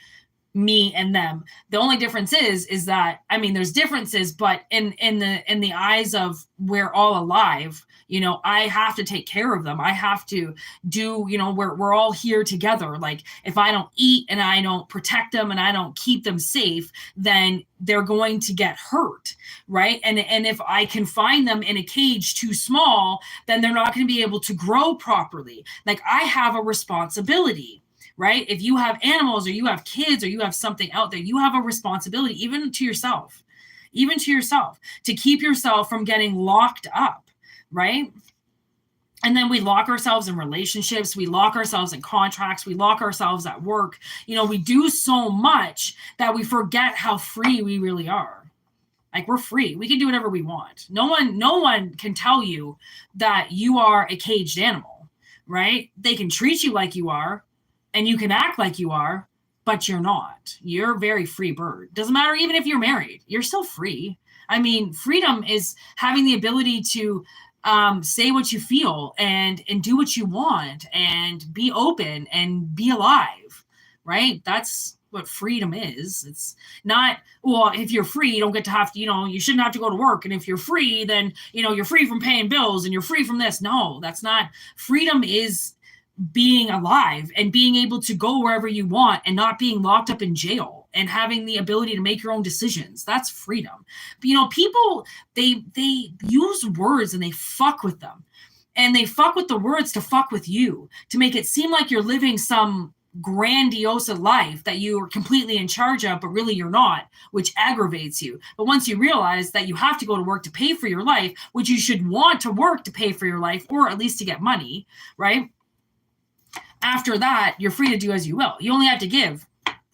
me and them. The only difference is that, I mean, there's differences, but in the eyes of we're all alive, you know, I have to take care of them. I have to do, you know, we're all here together. Like if I don't eat and I don't protect them and I don't keep them safe, then they're going to get hurt, right? And if I confine them in a cage too small, then they're not going to be able to grow properly. Like I have a responsibility, right? If you have animals or you have kids or you have something out there, you have a responsibility, even to yourself, to keep yourself from getting locked up, right? And then we lock ourselves in relationships. We lock ourselves in contracts. We lock ourselves at work. You know, we do so much that we forget how free we really are. Like we're free. We can do whatever we want. No one can tell you that you are a caged animal, right? They can treat you like you are and you can act like you are, but you're not. You're a very free bird. Doesn't matter even if you're married. You're still free. I mean, freedom is having the ability to say what you feel and do what you want and be open and be alive, right? That's what freedom is. It's not, well, if you're free, you don't get to have to, you know, you shouldn't have to go to work. And if you're free, then, you know, you're free from paying bills and you're free from this. No, that's not. Freedom is being alive and being able to go wherever you want and not being locked up in jail and having the ability to make your own decisions. That's freedom. But, you know, people, they use words and they fuck with them. And they fuck with the words to fuck with you, to make it seem like you're living some grandiose life that you are completely in charge of, but really you're not, which aggravates you. But once you realize that you have to go to work to pay for your life, which you should want to work to pay for your life, or at least to get money, right? After that, you're free to do as you will. You only have to give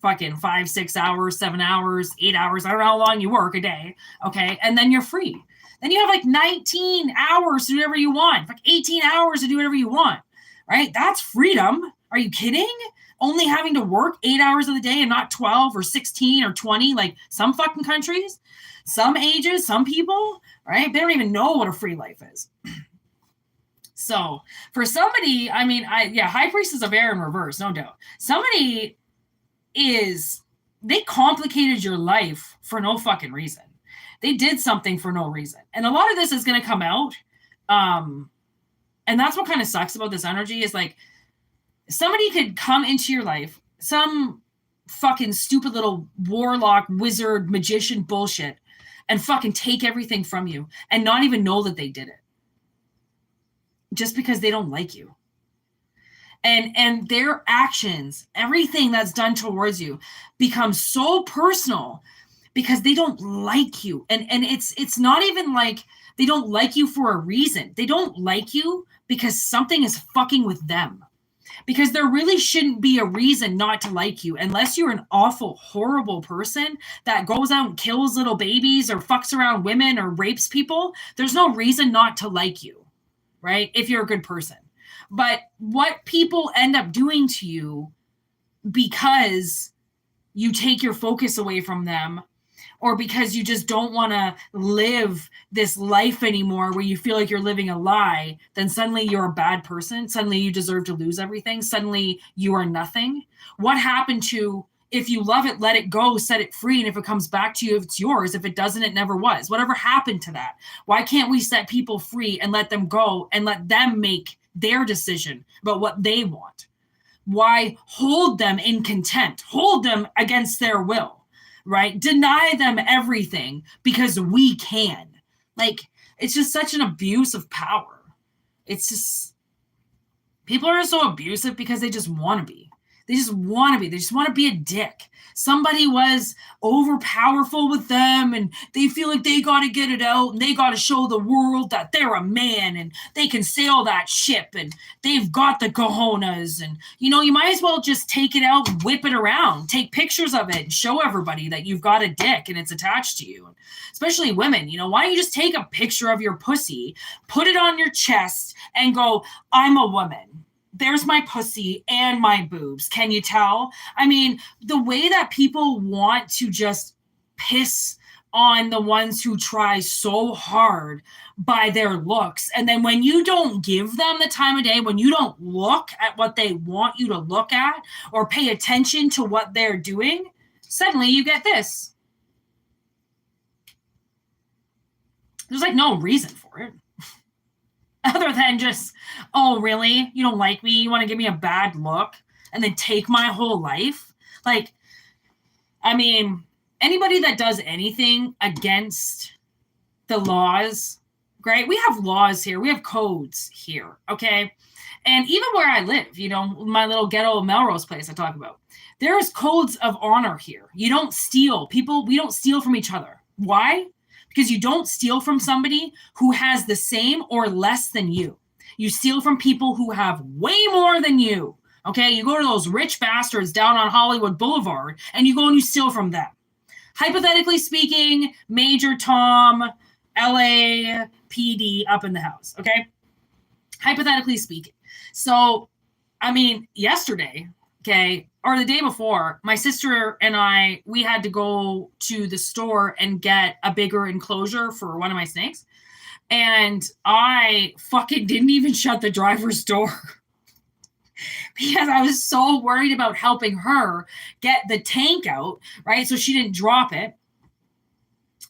fucking 5, 6 hours, 7 hours, 8 hours. I don't know how long you work a day. Okay. And then you're free. Then you have like 19 hours to do whatever you want, like 18 hours to do whatever you want, right? That's freedom. Are you kidding? Only having to work 8 hours of the day and not 12 or 16 or 20, like some fucking countries, some ages, some people, right? They don't even know what a free life is. So for somebody, I mean, High Priestess of Air in reverse, no doubt. Somebody they complicated your life for no fucking reason. They did something for no reason. And a lot of this is going to come out. And that's what kind of sucks about this energy is like, somebody could come into your life, some fucking stupid little warlock, wizard, magician bullshit, and fucking take everything from you and not even know that they did it. Just because they don't like you. And their actions, everything that's done towards you becomes so personal because they don't like you. And it's not even like they don't like you for a reason. They don't like you because something is fucking with them. Because there really shouldn't be a reason not to like you unless you're an awful, horrible person that goes out and kills little babies or fucks around women or rapes people. There's no reason not to like you, right? If you're a good person. But what people end up doing to you because you take your focus away from them or because you just don't want to live this life anymore where you feel like you're living a lie, then suddenly you're a bad person. Suddenly you deserve to lose everything. Suddenly you are nothing. What happened to, if you love it, let it go, set it free. And if it comes back to you, it's yours. If it doesn't, it never was. Whatever happened to that? Why can't we set people free and let them go and let them make their decision about what they want? Why hold them in contempt? Hold them against their will? Right? Deny them everything because we can. Like, it's just such an abuse of power. It's just, people are so abusive because they just want to be. They just want to be. They just want to be a dick. Somebody was overpowerful with them and they feel like they got to get it out and they got to show the world that they're a man and they can sail that ship and they've got the cojones. And, you know, you might as well just take it out and whip it around, take pictures of it and show everybody that you've got a dick and it's attached to you. Especially women, you know, why don't you just take a picture of your pussy, put it on your chest and go, I'm a woman. There's my pussy and my boobs. Can you tell? I mean, the way that people want to just piss on the ones who try so hard by their looks. And then when you don't give them the time of day, when you don't look at what they want you to look at or pay attention to what they're doing, suddenly you get this. There's like no reason for it. Other than just, oh, really? You don't like me? You want to give me a bad look and then take my whole life? Like, I mean, anybody that does anything against the laws, great. We have laws here. We have codes here, okay? And even where I live, you know, my little ghetto Melrose place I talk about, there's codes of honor here. You don't steal. We don't steal from each other. Why? Because you don't steal from somebody who has the same or less than you. You steal from people who have way more than you. Okay, you go to those rich bastards down on Hollywood Boulevard and you go and you steal from them. Hypothetically speaking, Major Tom, LAPD up in the house. Okay, hypothetically speaking. So, I mean, yesterday, okay, or the day before, my sister and I, we had to go to the store and get a bigger enclosure for one of my snakes. And I fucking didn't even shut the driver's door because I was so worried about helping her get the tank out, right? So she didn't drop it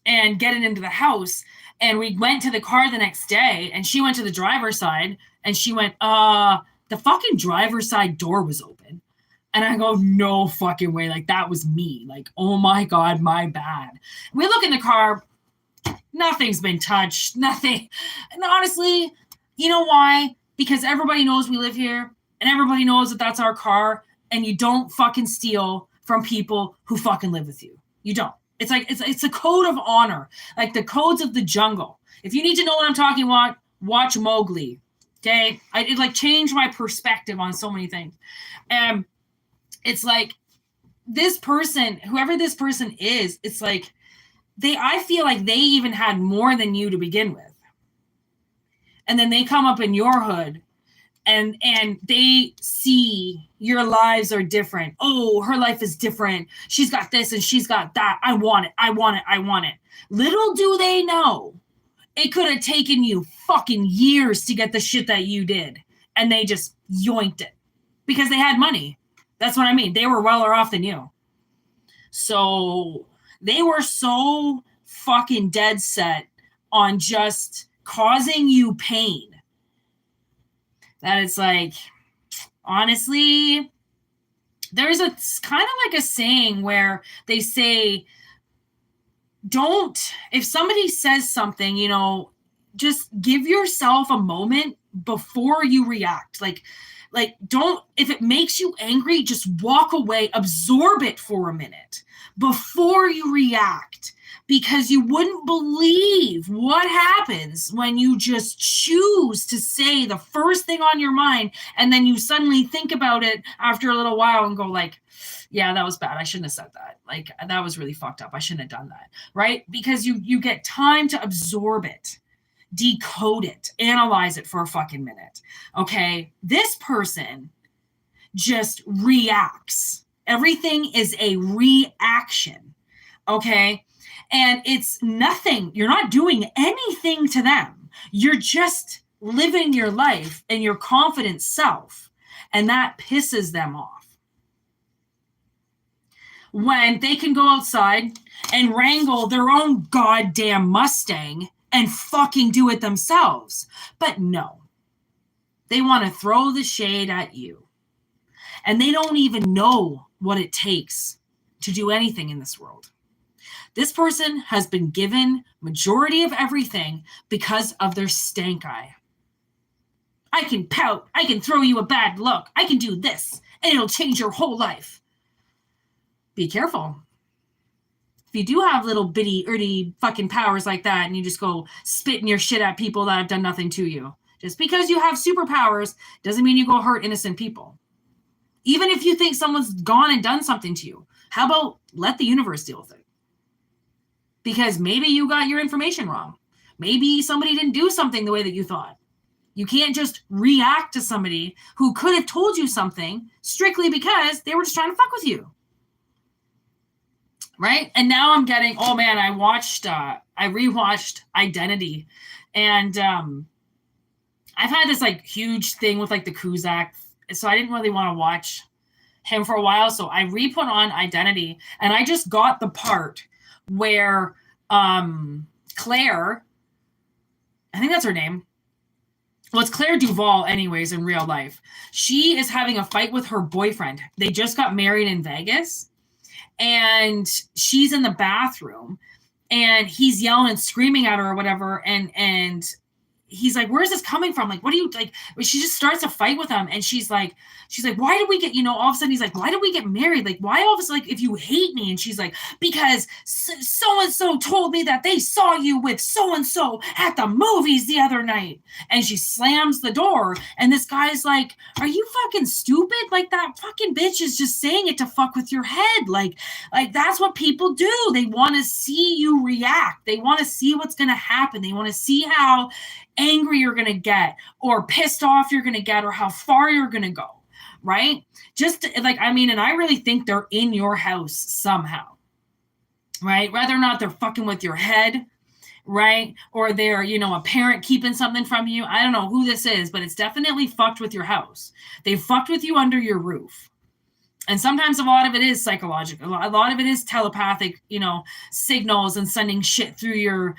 and get it into the house. And we went to the car the next day and she went to the driver's side and she went, the fucking driver's side door was open. And I go, no fucking way. Like, that was me. Like, oh my God, my bad. We look in the car. Nothing's been touched. Nothing. And honestly, you know why? Because everybody knows we live here and everybody knows that that's our car. And you don't fucking steal from people who fucking live with you. You don't. It's like, it's a code of honor. Like the codes of the jungle. If you need to know what I'm talking about, watch Mowgli. Okay? It like changed my perspective on so many things. It's like this person, whoever this person is, it's like I feel like they even had more than you to begin with. And then they come up in your hood and they see your lives are different. Oh, her life is different. She's got this and she's got that. I want it. I want it. I want it. Little do they know, it could have taken you fucking years to get the shit that you did. And they just yoinked it because they had money. That's what I mean. They were weller off than you. So they were so fucking dead set on just causing you pain that it's like, honestly, there's a kind of like a saying where they say, if somebody says something, you know, just give yourself a moment before you react. Like don't, if it makes you angry, just walk away, absorb it for a minute before you react, because you wouldn't believe what happens when you just choose to say the first thing on your mind, and then you suddenly think about it after a little while and go like, yeah, that was bad. I shouldn't have said that. Like, that was really fucked up. I shouldn't have done that, right? Because you get time to absorb it, decode it, analyze it for a fucking minute. Okay, this person just reacts. Everything is a reaction. Okay, and it's nothing. You're not doing anything to them. You're just living your life and your confident self, and that pisses them off. When they can go outside and wrangle their own goddamn Mustang and fucking do it themselves. But no, they want to throw the shade at you. And they don't even know what it takes to do anything in this world. This person has been given majority of everything because of their stank eye. I can pout. I can throw you a bad look. I can do this, and it'll change your whole life. Be careful. If you do have little bitty fucking powers like that, and you just go spitting your shit at people that have done nothing to you, just because you have superpowers doesn't mean you go hurt innocent people. Even if you think someone's gone and done something to you, how about let the universe deal with it? Because maybe you got your information wrong. Maybe somebody didn't do something the way that you thought. You can't just react to somebody who could have told you something strictly because they were just trying to fuck with you. Right? And now I'm getting, oh man, I rewatched Identity. And I've had this like huge thing with like the Cusack. So I didn't really want to watch him for a while. So I re-put on Identity, and I just got the part where Claire, I think that's her name. Well, it's Claire Duvall anyways in real life. She is having a fight with her boyfriend. They just got married in Vegas. And she's in the bathroom and he's yelling and screaming at her or whatever. And he's like, where is this coming from? Like, what do you like? She just starts a fight with him. And she's like, why did we get, all of a sudden he's like, why did we get married? Like, why all of a sudden, like, if you hate me? And she's like, because so-and-so told me that they saw you with so-and-so at the movies the other night. And she slams the door. And this guy's like, are you fucking stupid? Like, that fucking bitch is just saying it to fuck with your head. Like that's what people do. They want to see you react. They want to see what's going to happen. They want to see how angry you're going to get or pissed off you're going to get or how far you're going to go, right? Just like, I mean, and I really think they're in your house somehow, right? Whether or not they're fucking with your head, right? Or they're, a parent keeping something from you. I don't know who this is, but it's definitely fucked with your house. They've fucked with you under your roof. And sometimes a lot of it is psychological. A lot of it is telepathic, signals and sending shit through your,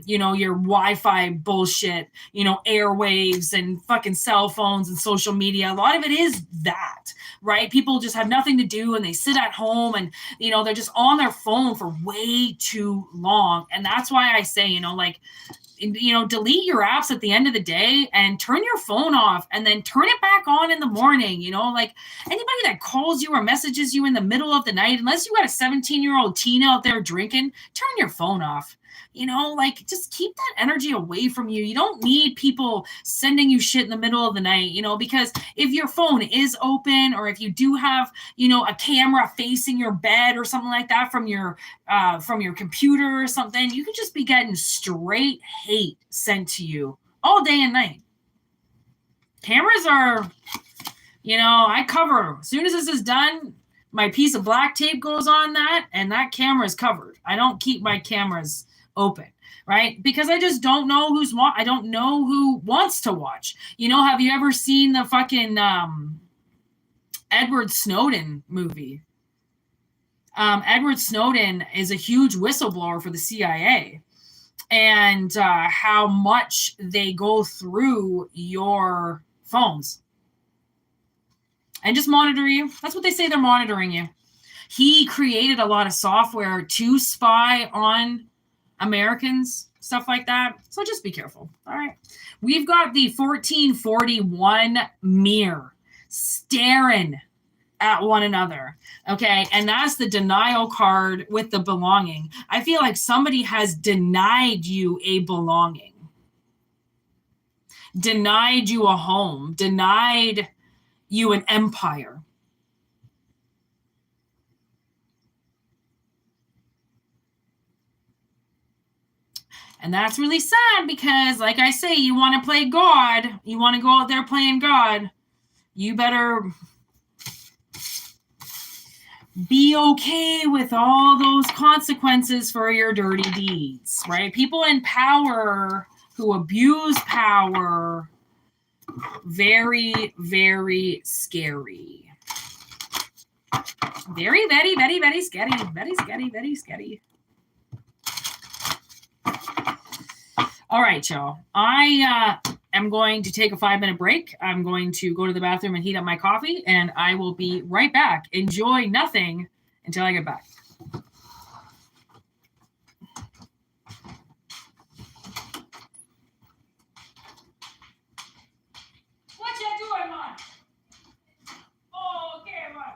your Wi-Fi bullshit, airwaves and fucking cell phones and social media. A lot of it is that, right? People just have nothing to do and they sit at home and, they're just on their phone for way too long. And that's why I say, delete your apps at the end of the day and turn your phone off and then turn it back on in the morning. Like anybody that calls you or messages you in the middle of the night, unless you got a 17-year-old teen out there drinking, turn your phone off. You know, like just keep that energy away from you. You don't need people sending you shit in the middle of the night, you know, because if your phone is open or if you do have, you know, a camera facing your bed or something like that from your computer or something, you could just be getting straight hate sent to you all day and night. Cameras are, you know, I cover. As soon as this is done, my piece of black tape goes on that, and that camera is covered. I don't keep my cameras open, right? Because I just don't know I don't know who wants to watch. You know, have you ever seen the fucking Edward Snowden movie? Edward Snowden is a huge whistleblower for the CIA, and how much they go through your phones and just monitor you. That's what they say, they're monitoring you. He created a lot of software to spy on Americans, stuff like that. So just be careful. All right. We've got the 1441 mirror staring at one another. Okay. And that's the denial card with the belonging. I feel like somebody has denied you a belonging, denied you a home, denied you an empire. And that's really sad because, like I say, you want to play God, you want to go out there playing God, you better be okay with all those consequences for your dirty deeds, right? People in power who abuse power, very, very scary. Very, very, very, very scary. Very scary, very scary. All right, y'all. I am going to take a 5-minute break. I'm going to go to the bathroom and heat up my coffee, and I will be right back. Enjoy nothing until I get back. What you doing, man? Okay, man.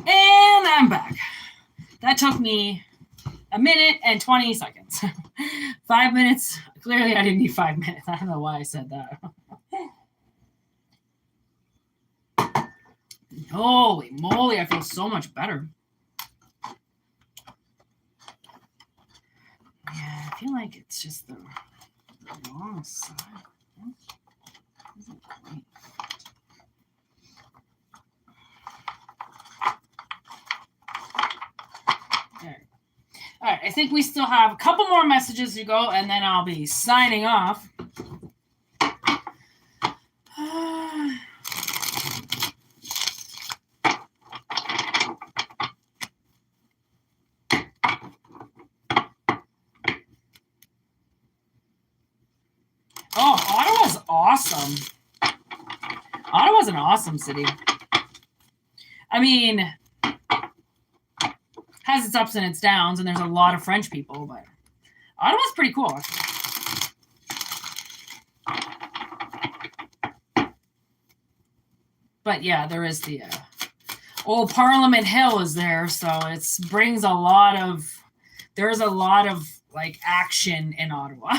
And I'm back. That took me 1 minute and 20 seconds. 5 minutes. Clearly, I didn't need 5 minutes. I don't know why I said that. Holy moly, I feel so much better. Yeah, I feel like it's just the wrong side. Isn't quite. There. All right, I think we still have a couple more messages to go, and then I'll be signing off. Oh, Ottawa's awesome. Ottawa's an awesome city. I mean, has its ups and its downs, and there's a lot of French people, but Ottawa's pretty cool. But yeah, there is the old Parliament Hill is there, so it brings a lot of. There's a lot of like action in Ottawa.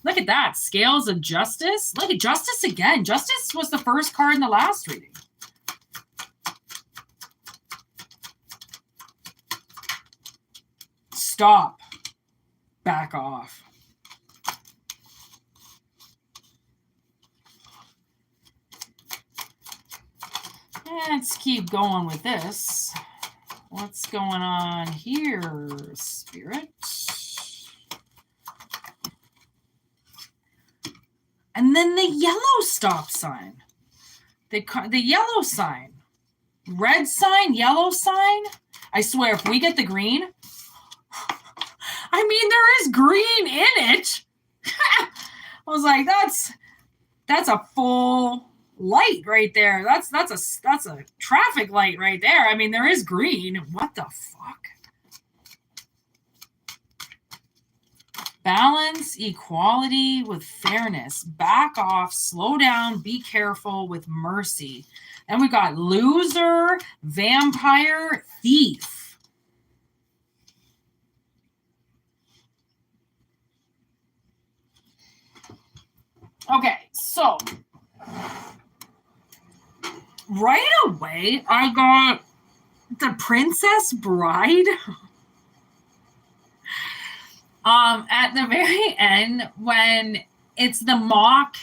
Look at that. Scales of Justice. Look at Justice again. Justice was the first card in the last reading. Stop. Back off. Let's keep going with this. What's going on here, Spirit? And then the yellow stop sign. The yellow sign. Red sign, yellow sign. I swear, if we get the green, I mean, there is green in it. I was like, that's a full light right there. That's a traffic light right there. I mean, there is green. What the fuck? Balance, equality with fairness. Back off, slow down, be careful with mercy. Then we got loser, vampire, thief. Okay, so right away, I got the Princess Bride. At the very end, when it's the mock,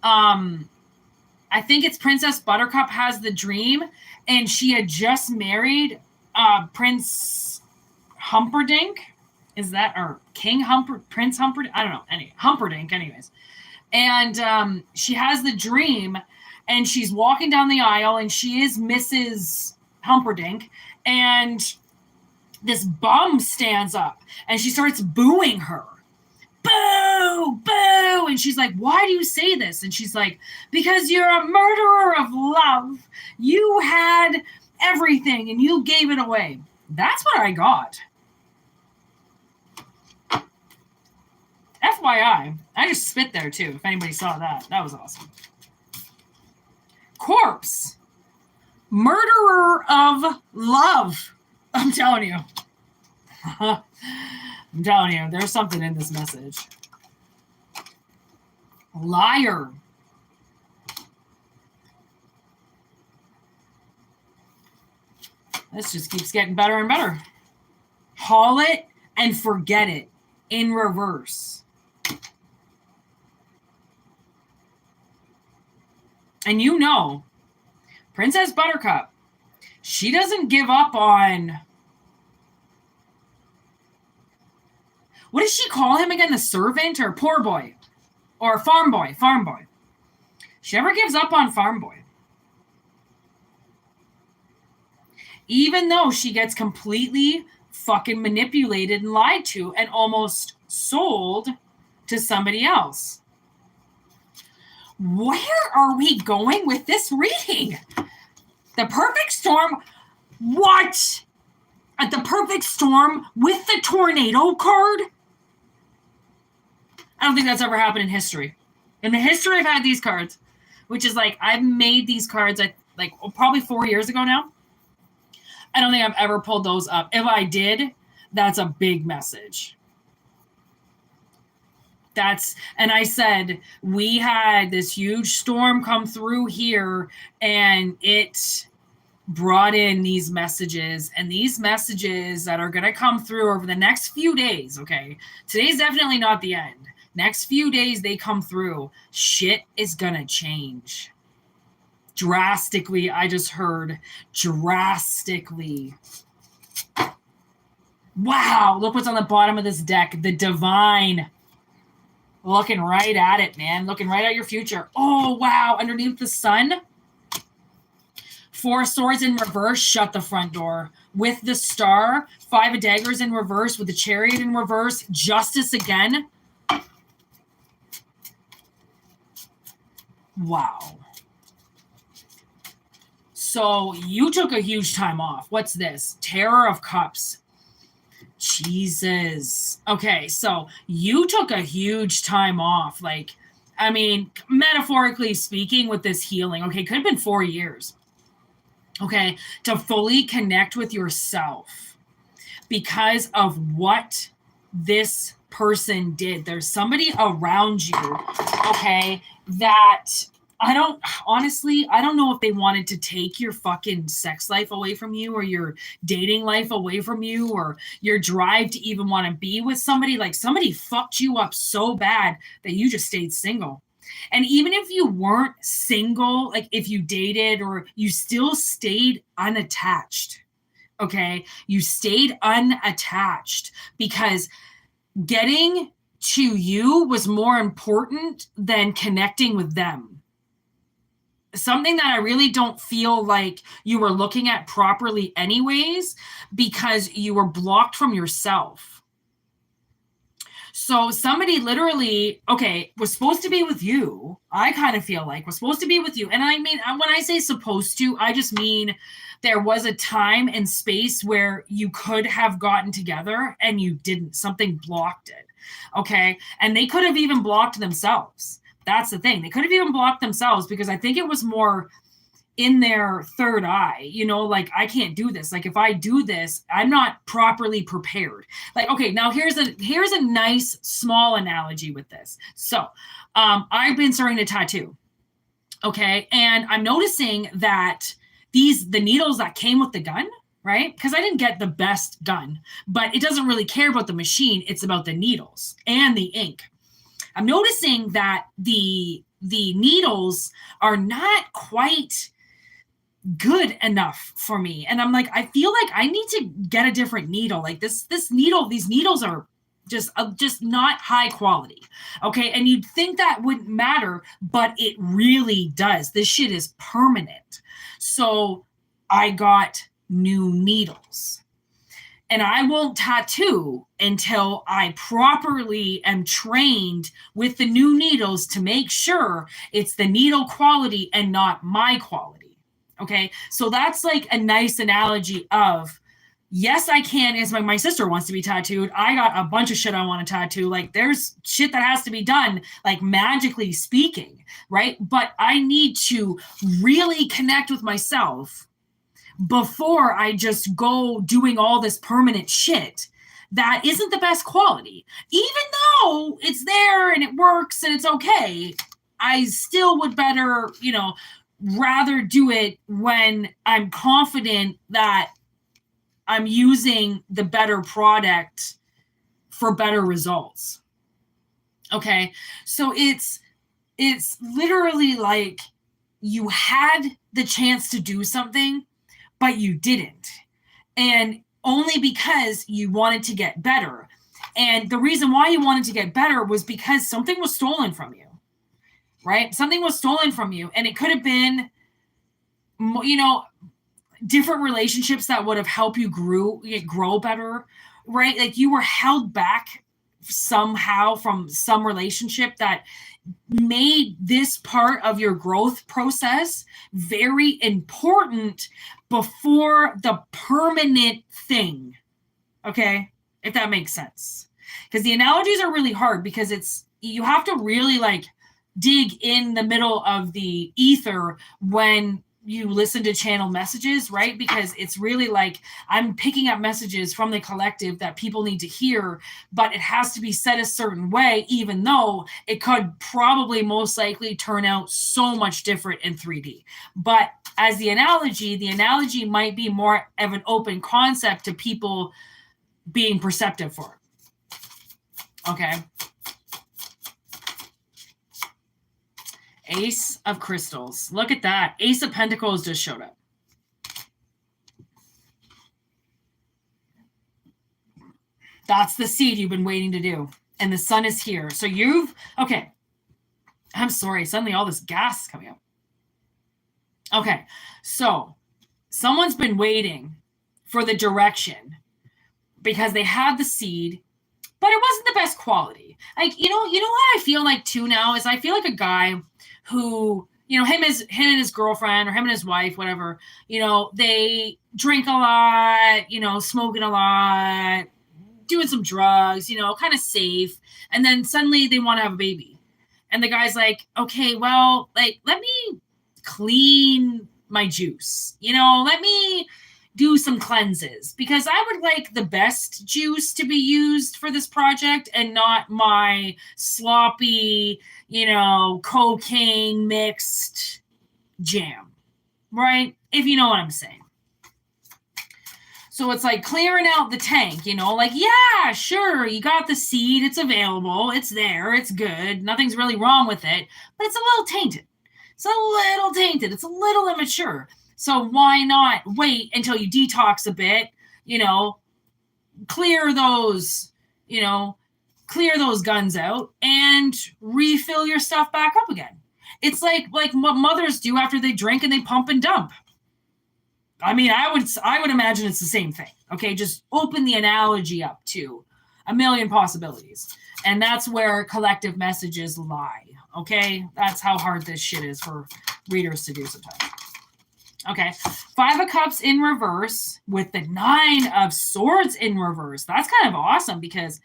I think it's Princess Buttercup has the dream, and she had just married Prince Humperdinck. Is that, or Prince Humperdinck? I don't know. Humperdinck, anyways. And she has the dream, and she's walking down the aisle, and she is Mrs. Humperdinck, and this bum stands up and she starts booing her. Boo, boo. And she's like, why do you say this? And she's like, because you're a murderer of love. You had everything and you gave it away. That's what I got. FYI, I just spit there too. If anybody saw that, that was awesome. Corpse. Murderer of love. I'm telling you. I'm telling you, there's something in this message. Liar. This just keeps getting better and better. Haul it and forget it in reverse. And you know, Princess Buttercup, she doesn't give up on... What does she call him again? The servant or poor boy? Or farm boy? Farm boy. She never gives up on farm boy. Even though she gets completely fucking manipulated and lied to and almost sold to somebody else. Where are we going with this reading? The perfect storm. What? At the perfect storm with the tornado card? I don't think that's ever happened in history. In the history I've had these cards, which is like, I've made these cards like probably 4 years ago now. I don't think I've ever pulled those up. If I did, that's a big message. And I said, we had this huge storm come through here and it brought in these messages, and these messages that are going to come through over the next few days. Okay. Today's definitely not the end. Next few days they come through. Shit is going to change drastically. I just heard drastically. Wow. Look what's on the bottom of this deck. The Divine. Looking right at it, man. Looking right at your future. Oh, wow. Underneath the sun. 4 swords in reverse. Shut the front door. With the star. 5 of daggers in reverse. With the chariot in reverse. Justice again. Wow. So you took a huge time off. What's this? Terror of Cups. Jesus. Okay, so you took a huge time off. Like, I mean, metaphorically speaking, with this healing, okay, could have been 4 years, okay, to fully connect with yourself because of what this person did. There's somebody around you, okay, that I don't know if they wanted to take your fucking sex life away from you, or your dating life away from you, or your drive to even want to be with somebody. Like, somebody fucked you up so bad that you just stayed single. And even if you weren't single, like if you dated, or you still stayed unattached, okay? You stayed unattached because getting to you was more important than connecting with them. Something that I really don't feel like you were looking at properly anyways, because you were blocked from yourself. So somebody literally, okay, was supposed to be with you. I kind of feel like was supposed to be with you. And I mean, when I say supposed to, I just mean there was a time and space where you could have gotten together and you didn't. Something blocked it. Okay. And they could have even blocked themselves. That's the thing. They could have even blocked themselves, because I think it was more in their third eye, you know, like, I can't do this. Like, if I do this, I'm not properly prepared. Like, okay, now here's a nice small analogy with this. So I've been starting to tattoo. Okay. And I'm noticing that the needles that came with the gun, right? Because I didn't get the best gun, but it doesn't really care about the machine. It's about the needles and the ink. I'm noticing that the needles are not quite good enough for me. And I'm like, I feel like I need to get a different needle. Like these needles are just not high quality. Okay. And you'd think that wouldn't matter, but it really does. This shit is permanent. So I got new needles. And I won't tattoo until I properly am trained with the new needles to make sure it's the needle quality and not my quality. Okay. So that's like a nice analogy of, yes, I can. As my sister wants to be tattooed. I got a bunch of shit I want to tattoo. Like, there's shit that has to be done, like, magically speaking. Right. But I need to really connect with myself before I just go doing all this permanent shit that isn't the best quality. Even though it's there and it works and it's okay, I still would better, rather do it when I'm confident that I'm using the better product for better results. Okay. So it's literally like you had the chance to do something, but you didn't. And only because you wanted to get better. And the reason why you wanted to get better was because something was stolen from you, right? Something was stolen from you. And it could have been, different relationships that would have helped you grow better, right? Like, you were held back somehow from some relationship that made this part of your growth process very important before the permanent thing. Okay? If that makes sense. Because the analogies are really hard, because you have to really like dig in the middle of the ether when you listen to channel messages, right? Because it's really like I'm picking up messages from the collective that people need to hear, but it has to be said a certain way, even though it could probably most likely turn out so much different in 3D. But as the analogy might be more of an open concept to people being perceptive for it. Okay. Ace of Crystals. Look at that. Ace of Pentacles just showed up. That's the seed you've been waiting to do. And the sun is here. So okay. I'm sorry. Suddenly all this gas is coming up. Okay. So someone's been waiting for the direction because they had the seed, but it wasn't the best quality. Like, you know what I feel like too now is I feel like a guy who, him and his girlfriend, or him and his wife, whatever, they drink a lot, smoking a lot, doing some drugs, kind of safe. And then suddenly they want to have a baby. And the guy's like, okay, well, like, let me clean my juice. Let me do some cleanses because I would like the best juice to be used for this project and not my sloppy, cocaine mixed jam, right? If you know what I'm saying. So it's like clearing out the tank, like, yeah, sure, you got the seed, it's available, it's there, it's good, nothing's really wrong with it, but it's a little tainted. It's a little immature. So why not wait until you detox a bit, clear those, clear those guns out and refill your stuff back up again. It's like what mothers do after they drink and they pump and dump. I mean, I would imagine it's the same thing. Okay, just open the analogy up to a million possibilities. And that's where collective messages lie. Okay, that's how hard this shit is for readers to do sometimes. Okay, 5 of Cups in reverse with the 9 of Swords in reverse. That's kind of awesome because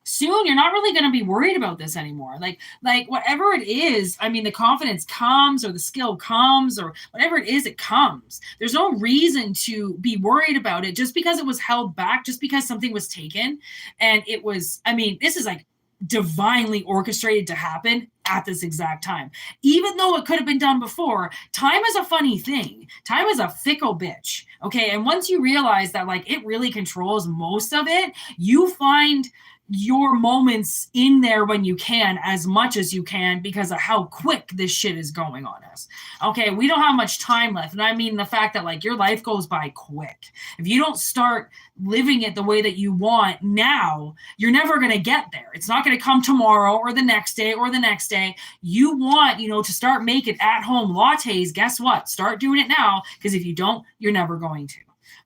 soon you're not really going to be worried about this anymore. Like whatever it is, I mean, the confidence comes or the skill comes or whatever it is, it comes. There's no reason to be worried about it just because it was held back, just because something was taken. And it was, I mean, this is like divinely orchestrated to happen at this exact time. Even though it could have been done before, time is a funny thing. Time is a fickle bitch. Okay. And once you realize that like it really controls most of it, you find your moments in there when you can, as much as you can, because of how quick this shit is going on us. Okay, we don't have much time left. And I mean the fact that like your life goes by quick. If you don't start living it the way that you want now, you're never going to get there. It's not going to come tomorrow or the next day or the next day. You want, to start making at-home lattes. Guess what? Start doing it now, because if you don't, you're never going to.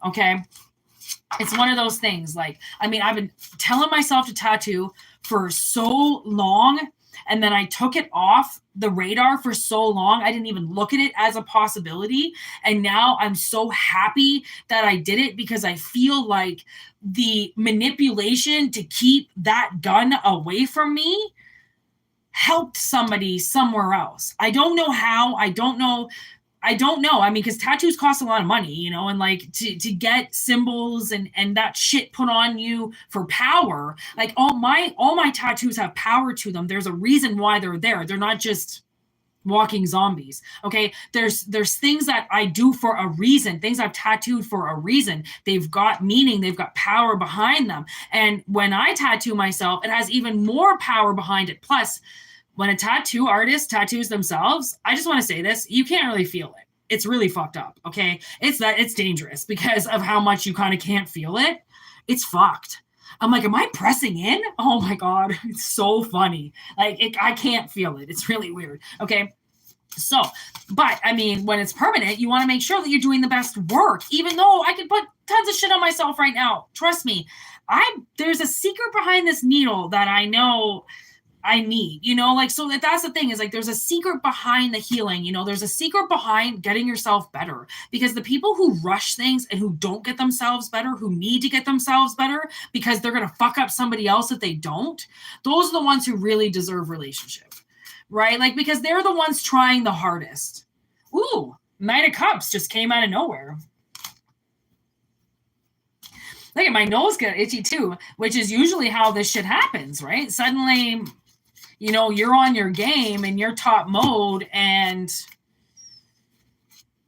Okay? It's one of those things. Like, I mean, I've been telling myself to tattoo for so long, and then I took it off the radar for so long. I didn't even look at it as a possibility. And now I'm so happy that I did it, because I feel like the manipulation to keep that gun away from me helped somebody somewhere else. I don't know how. I don't know. I mean, because tattoos cost a lot of money, and like to get symbols and that shit put on you for power. Like all my tattoos have power to them. There's a reason why they're there. They're not just walking zombies. Okay. There's things that I do for a reason, things I've tattooed for a reason. They've got meaning, they've got power behind them. And when I tattoo myself, it has even more power behind it. Plus, when a tattoo artist tattoos themselves, I just want to say this, you can't really feel it. It's really fucked up, okay? It's dangerous because of how much you kind of can't feel it. It's fucked. I'm like, am I pressing in? Oh my God, it's so funny. Like, I can't feel it. It's really weird, okay? So, but I mean, when it's permanent, you want to make sure that you're doing the best work, even though I could put tons of shit on myself right now. Trust me, there's a secret behind this needle that I know I need, like, so that's the thing is like, there's a secret behind the healing, there's a secret behind getting yourself better, because the people who rush things and who don't get themselves better, who need to get themselves better because they're going to fuck up somebody else if they don't, those are the ones who really deserve relationship, right? Like, because they're the ones trying the hardest. Ooh, Knight of Cups just came out of nowhere. Look at my nose get itchy too, which is usually how this shit happens, right? Suddenly, you're on your game and you're top mode and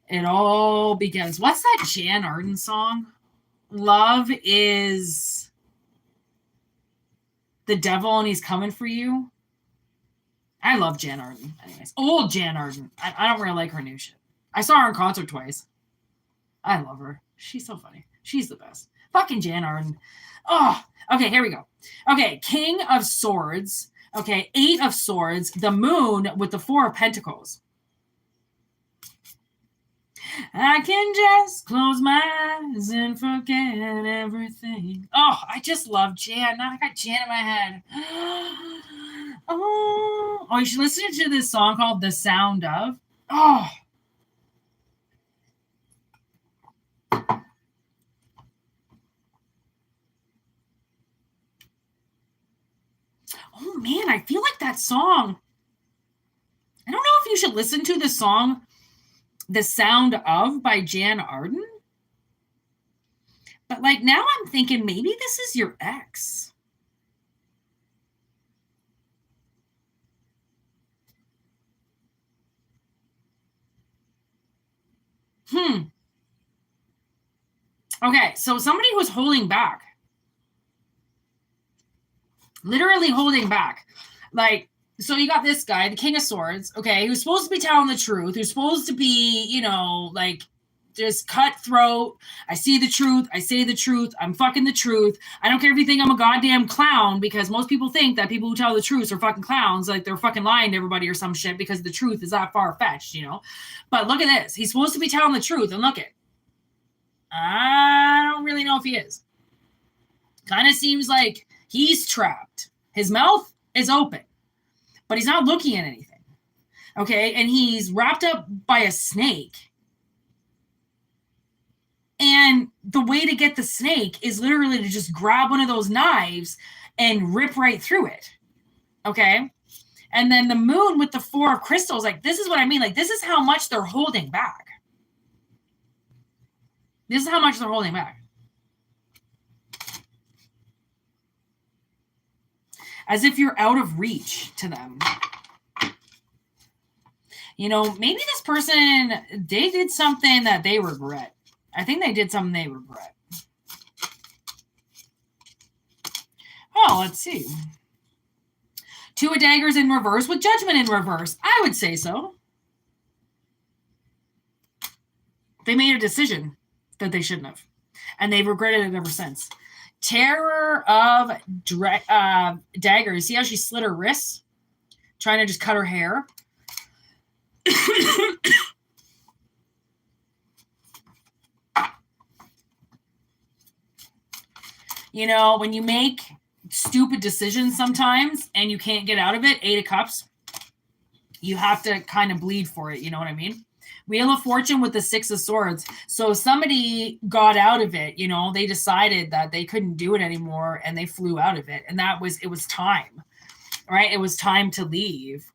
it all begins. What's that Jan Arden song? Love is the devil and he's coming for you. I love Jan Arden. Anyways, old Jan Arden. I don't really like her new shit. I saw her in concert twice. I love her. She's so funny. She's the best. Fucking Jan Arden. Oh, okay, here we go. Okay, King of Swords. Okay, 8 of Swords. The Moon with the 4 of Pentacles. I can just close my eyes and forget everything. Oh, I just love Jan. Now I got Jan in my head. Oh, you should listen to this song called The Sound of. Oh, man, I feel like that song if you should listen to the song The Sound Of by Jan Arden. But like now I'm thinking maybe this is your ex. Okay, so somebody who's holding back. Literally holding back. Like, so you got this guy, the King of Swords, okay, who's supposed to be telling the truth, who's supposed to be, you know, like just cutthroat. I see the truth. I say the truth. I'm fucking the truth. I don't care if you think I'm a goddamn clown, because most people think that people who tell the truth are fucking clowns, like they're fucking lying to everybody or some shit because the truth is that far-fetched, you know? But look at this. He's supposed to be telling the truth, and look at, I don't really know if he is. Kind of seems like he's trapped. His mouth is open, but he's not looking at anything. Okay, and he's wrapped up by a snake. And the way to get the snake is literally to just grab one of those knives and rip right through it. Okay? And then the moon with the 4 of crystals, like this is what I mean. Like this is how much they're holding back. This is how much they're holding back. As if you're out of reach to them. You know, maybe this person, they did something that they regret. I think they did something they regret. Oh, let's see. 2 of daggers in reverse with judgment in reverse. I would say so. They made a decision that they shouldn't have. And they've regretted it ever since. Terror of daggers. See how she slit her wrists? Trying to just cut her hair. You know, when you make stupid decisions sometimes and you can't get out of it, 8 of Cups, you have to kind of bleed for it. You know what I mean? Wheel of Fortune with the 6 of Swords. So somebody got out of it, you know, they decided that they couldn't do it anymore and they flew out of it. And it was time, right? It was time to leave.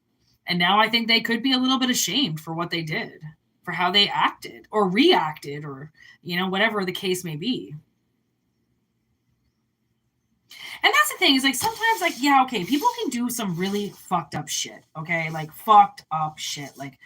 And now I think they could be a little bit ashamed for what they did, for how they acted or reacted or, you know, whatever the case may be. And that's the thing is like sometimes like, yeah, okay, people can do some really fucked up shit. Okay. Like fucked up shit. Like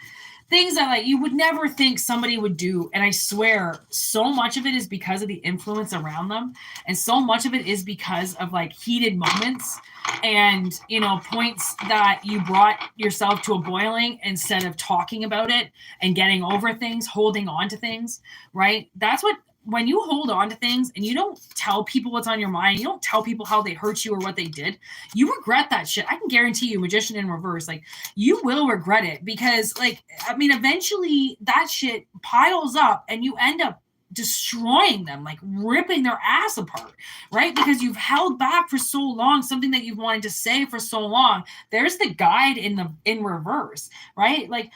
things that like you would never think somebody would do. And I swear so much of it is because of the influence around them. And so much of it is because of like heated moments and, you know, points that you brought yourself to a boiling instead of talking about it and getting over things, holding on to things, right? That's what, when you hold on to things and you don't tell people what's on your mind, you don't tell people how they hurt you or what they did, you regret that shit. I can guarantee you, Magician in reverse, like you will regret it because like, I mean, eventually that shit piles up and you end up destroying them, like ripping their ass apart, right? Because you've held back for so long, something that you've wanted to say for so long. There's the guide in reverse, right? Like,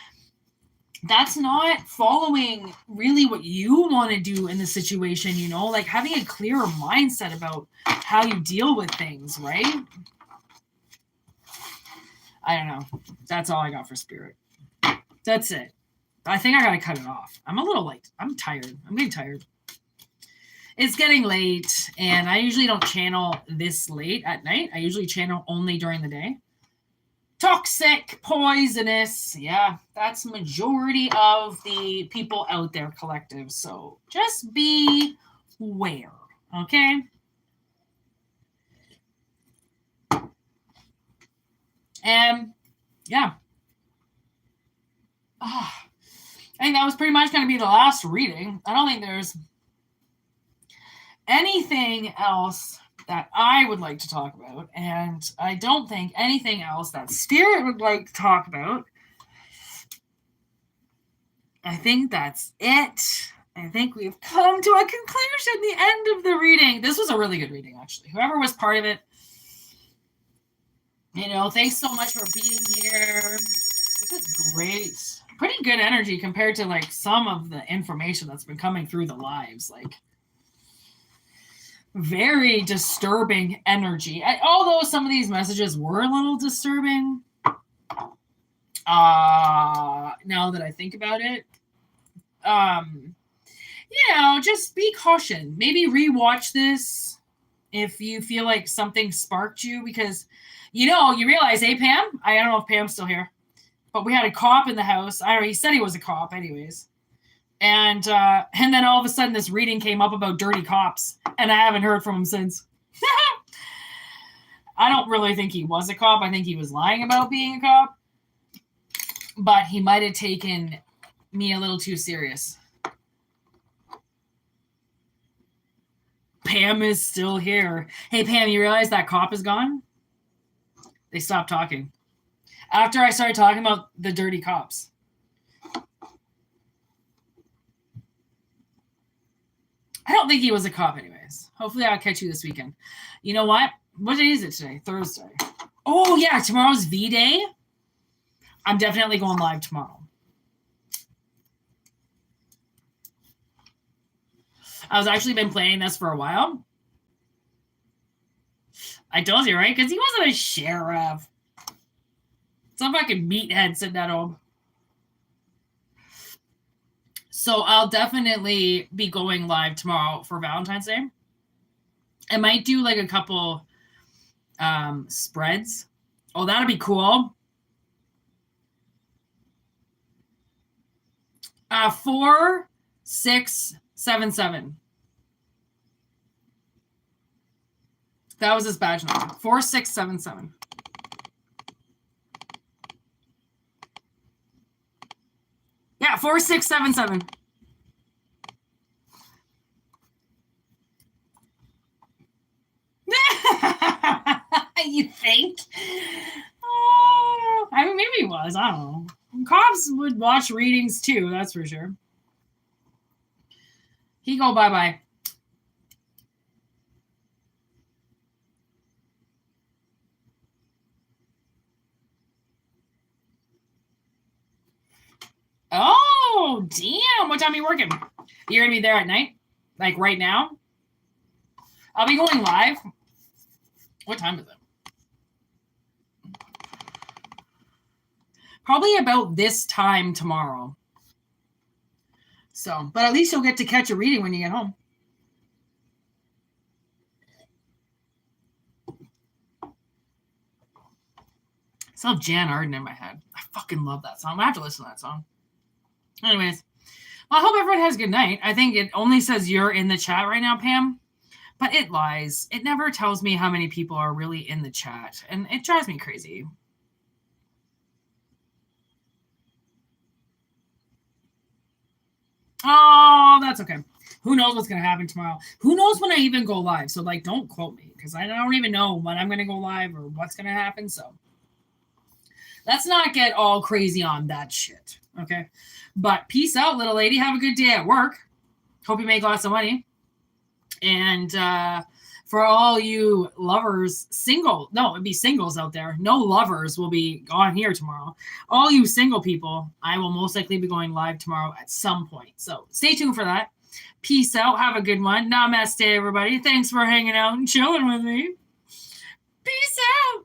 that's not following really what you want to do in the situation, you know, like having a clearer mindset about how you deal with things, right? I don't know. That's all I got for Spirit. That's it. I think I got to cut it off. I'm a little late. I'm tired. I'm getting tired. It's getting late, and I usually don't channel this late at night. I usually channel only during the day. Toxic, poisonous. Yeah, that's majority of the people out there, collective. So just be aware, okay? And yeah. I think that was pretty much going to be the last reading. I don't think there's anything else that I would like to talk about, and I don't think anything else that Spirit would like to talk about. I think that's it. I think we've come to a conclusion, the end of the reading. This was a really good reading, actually. Whoever was part of it, you know, thanks so much for being here. This is great. Pretty good energy compared to like some of the information that's been coming through the lives. Like, very disturbing energy. Although some of these messages were a little disturbing, Now that I think about it, just be caution. Maybe rewatch this if you feel like something sparked you, because you realize, hey Pam, I don't know if Pam's still here, but we had a cop in the house. I don't know, he said he was a cop anyways. And then all of a sudden this reading came up about dirty cops, and I haven't heard from him since. I don't really think he was a cop. I think he was lying about being a cop. But he might have taken me a little too serious. Pam is still here. Hey, Pam, you realize that cop is gone? They stopped talking. After I started talking about the dirty cops. I don't think he was a cop anyways. Hopefully I'll catch you this weekend. You know what? What day is it today? Thursday. Oh, yeah. Tomorrow's V-Day. I'm definitely going live tomorrow. I was actually been planning this for a while. I told you, right? Because he wasn't a sheriff. Some fucking meathead sitting at home. So I'll definitely be going live tomorrow for Valentine's Day. I might do like a couple spreads. Oh, that'd be cool. 4, 6, 7, 7. That was his badge number. 4, 6, 7, 7. Yeah, 4, 6, 7, 7. You think? I mean, maybe he was. I don't know. Cops would watch readings too, that's for sure. He go bye-bye. Oh, damn. What time are you working? You're going to be there at night? Like right now? I'll be going live. What time is it? Probably about this time tomorrow. So, but at least you'll get to catch a reading when you get home. I still have Jan Arden in my head. I fucking love that song. I have to listen to that song. Anyways, well, I hope everyone has a good night. I think it only says you're in the chat right now, Pam, but it lies. It never tells me how many people are really in the chat, and it drives me crazy. Oh, that's okay. Who knows what's going to happen tomorrow? Who knows when I even go live? So, like, don't quote me, because I don't even know when I'm going to go live or what's going to happen. So, let's not get all crazy on that shit, okay? But peace out, little lady. Have a good day at work. Hope you make lots of money. And for all you lovers, it'd be singles out there. No lovers will be on here tomorrow. All you single people, I will most likely be going live tomorrow at some point. So stay tuned for that. Peace out. Have a good one. Namaste, everybody. Thanks for hanging out and chilling with me. Peace out.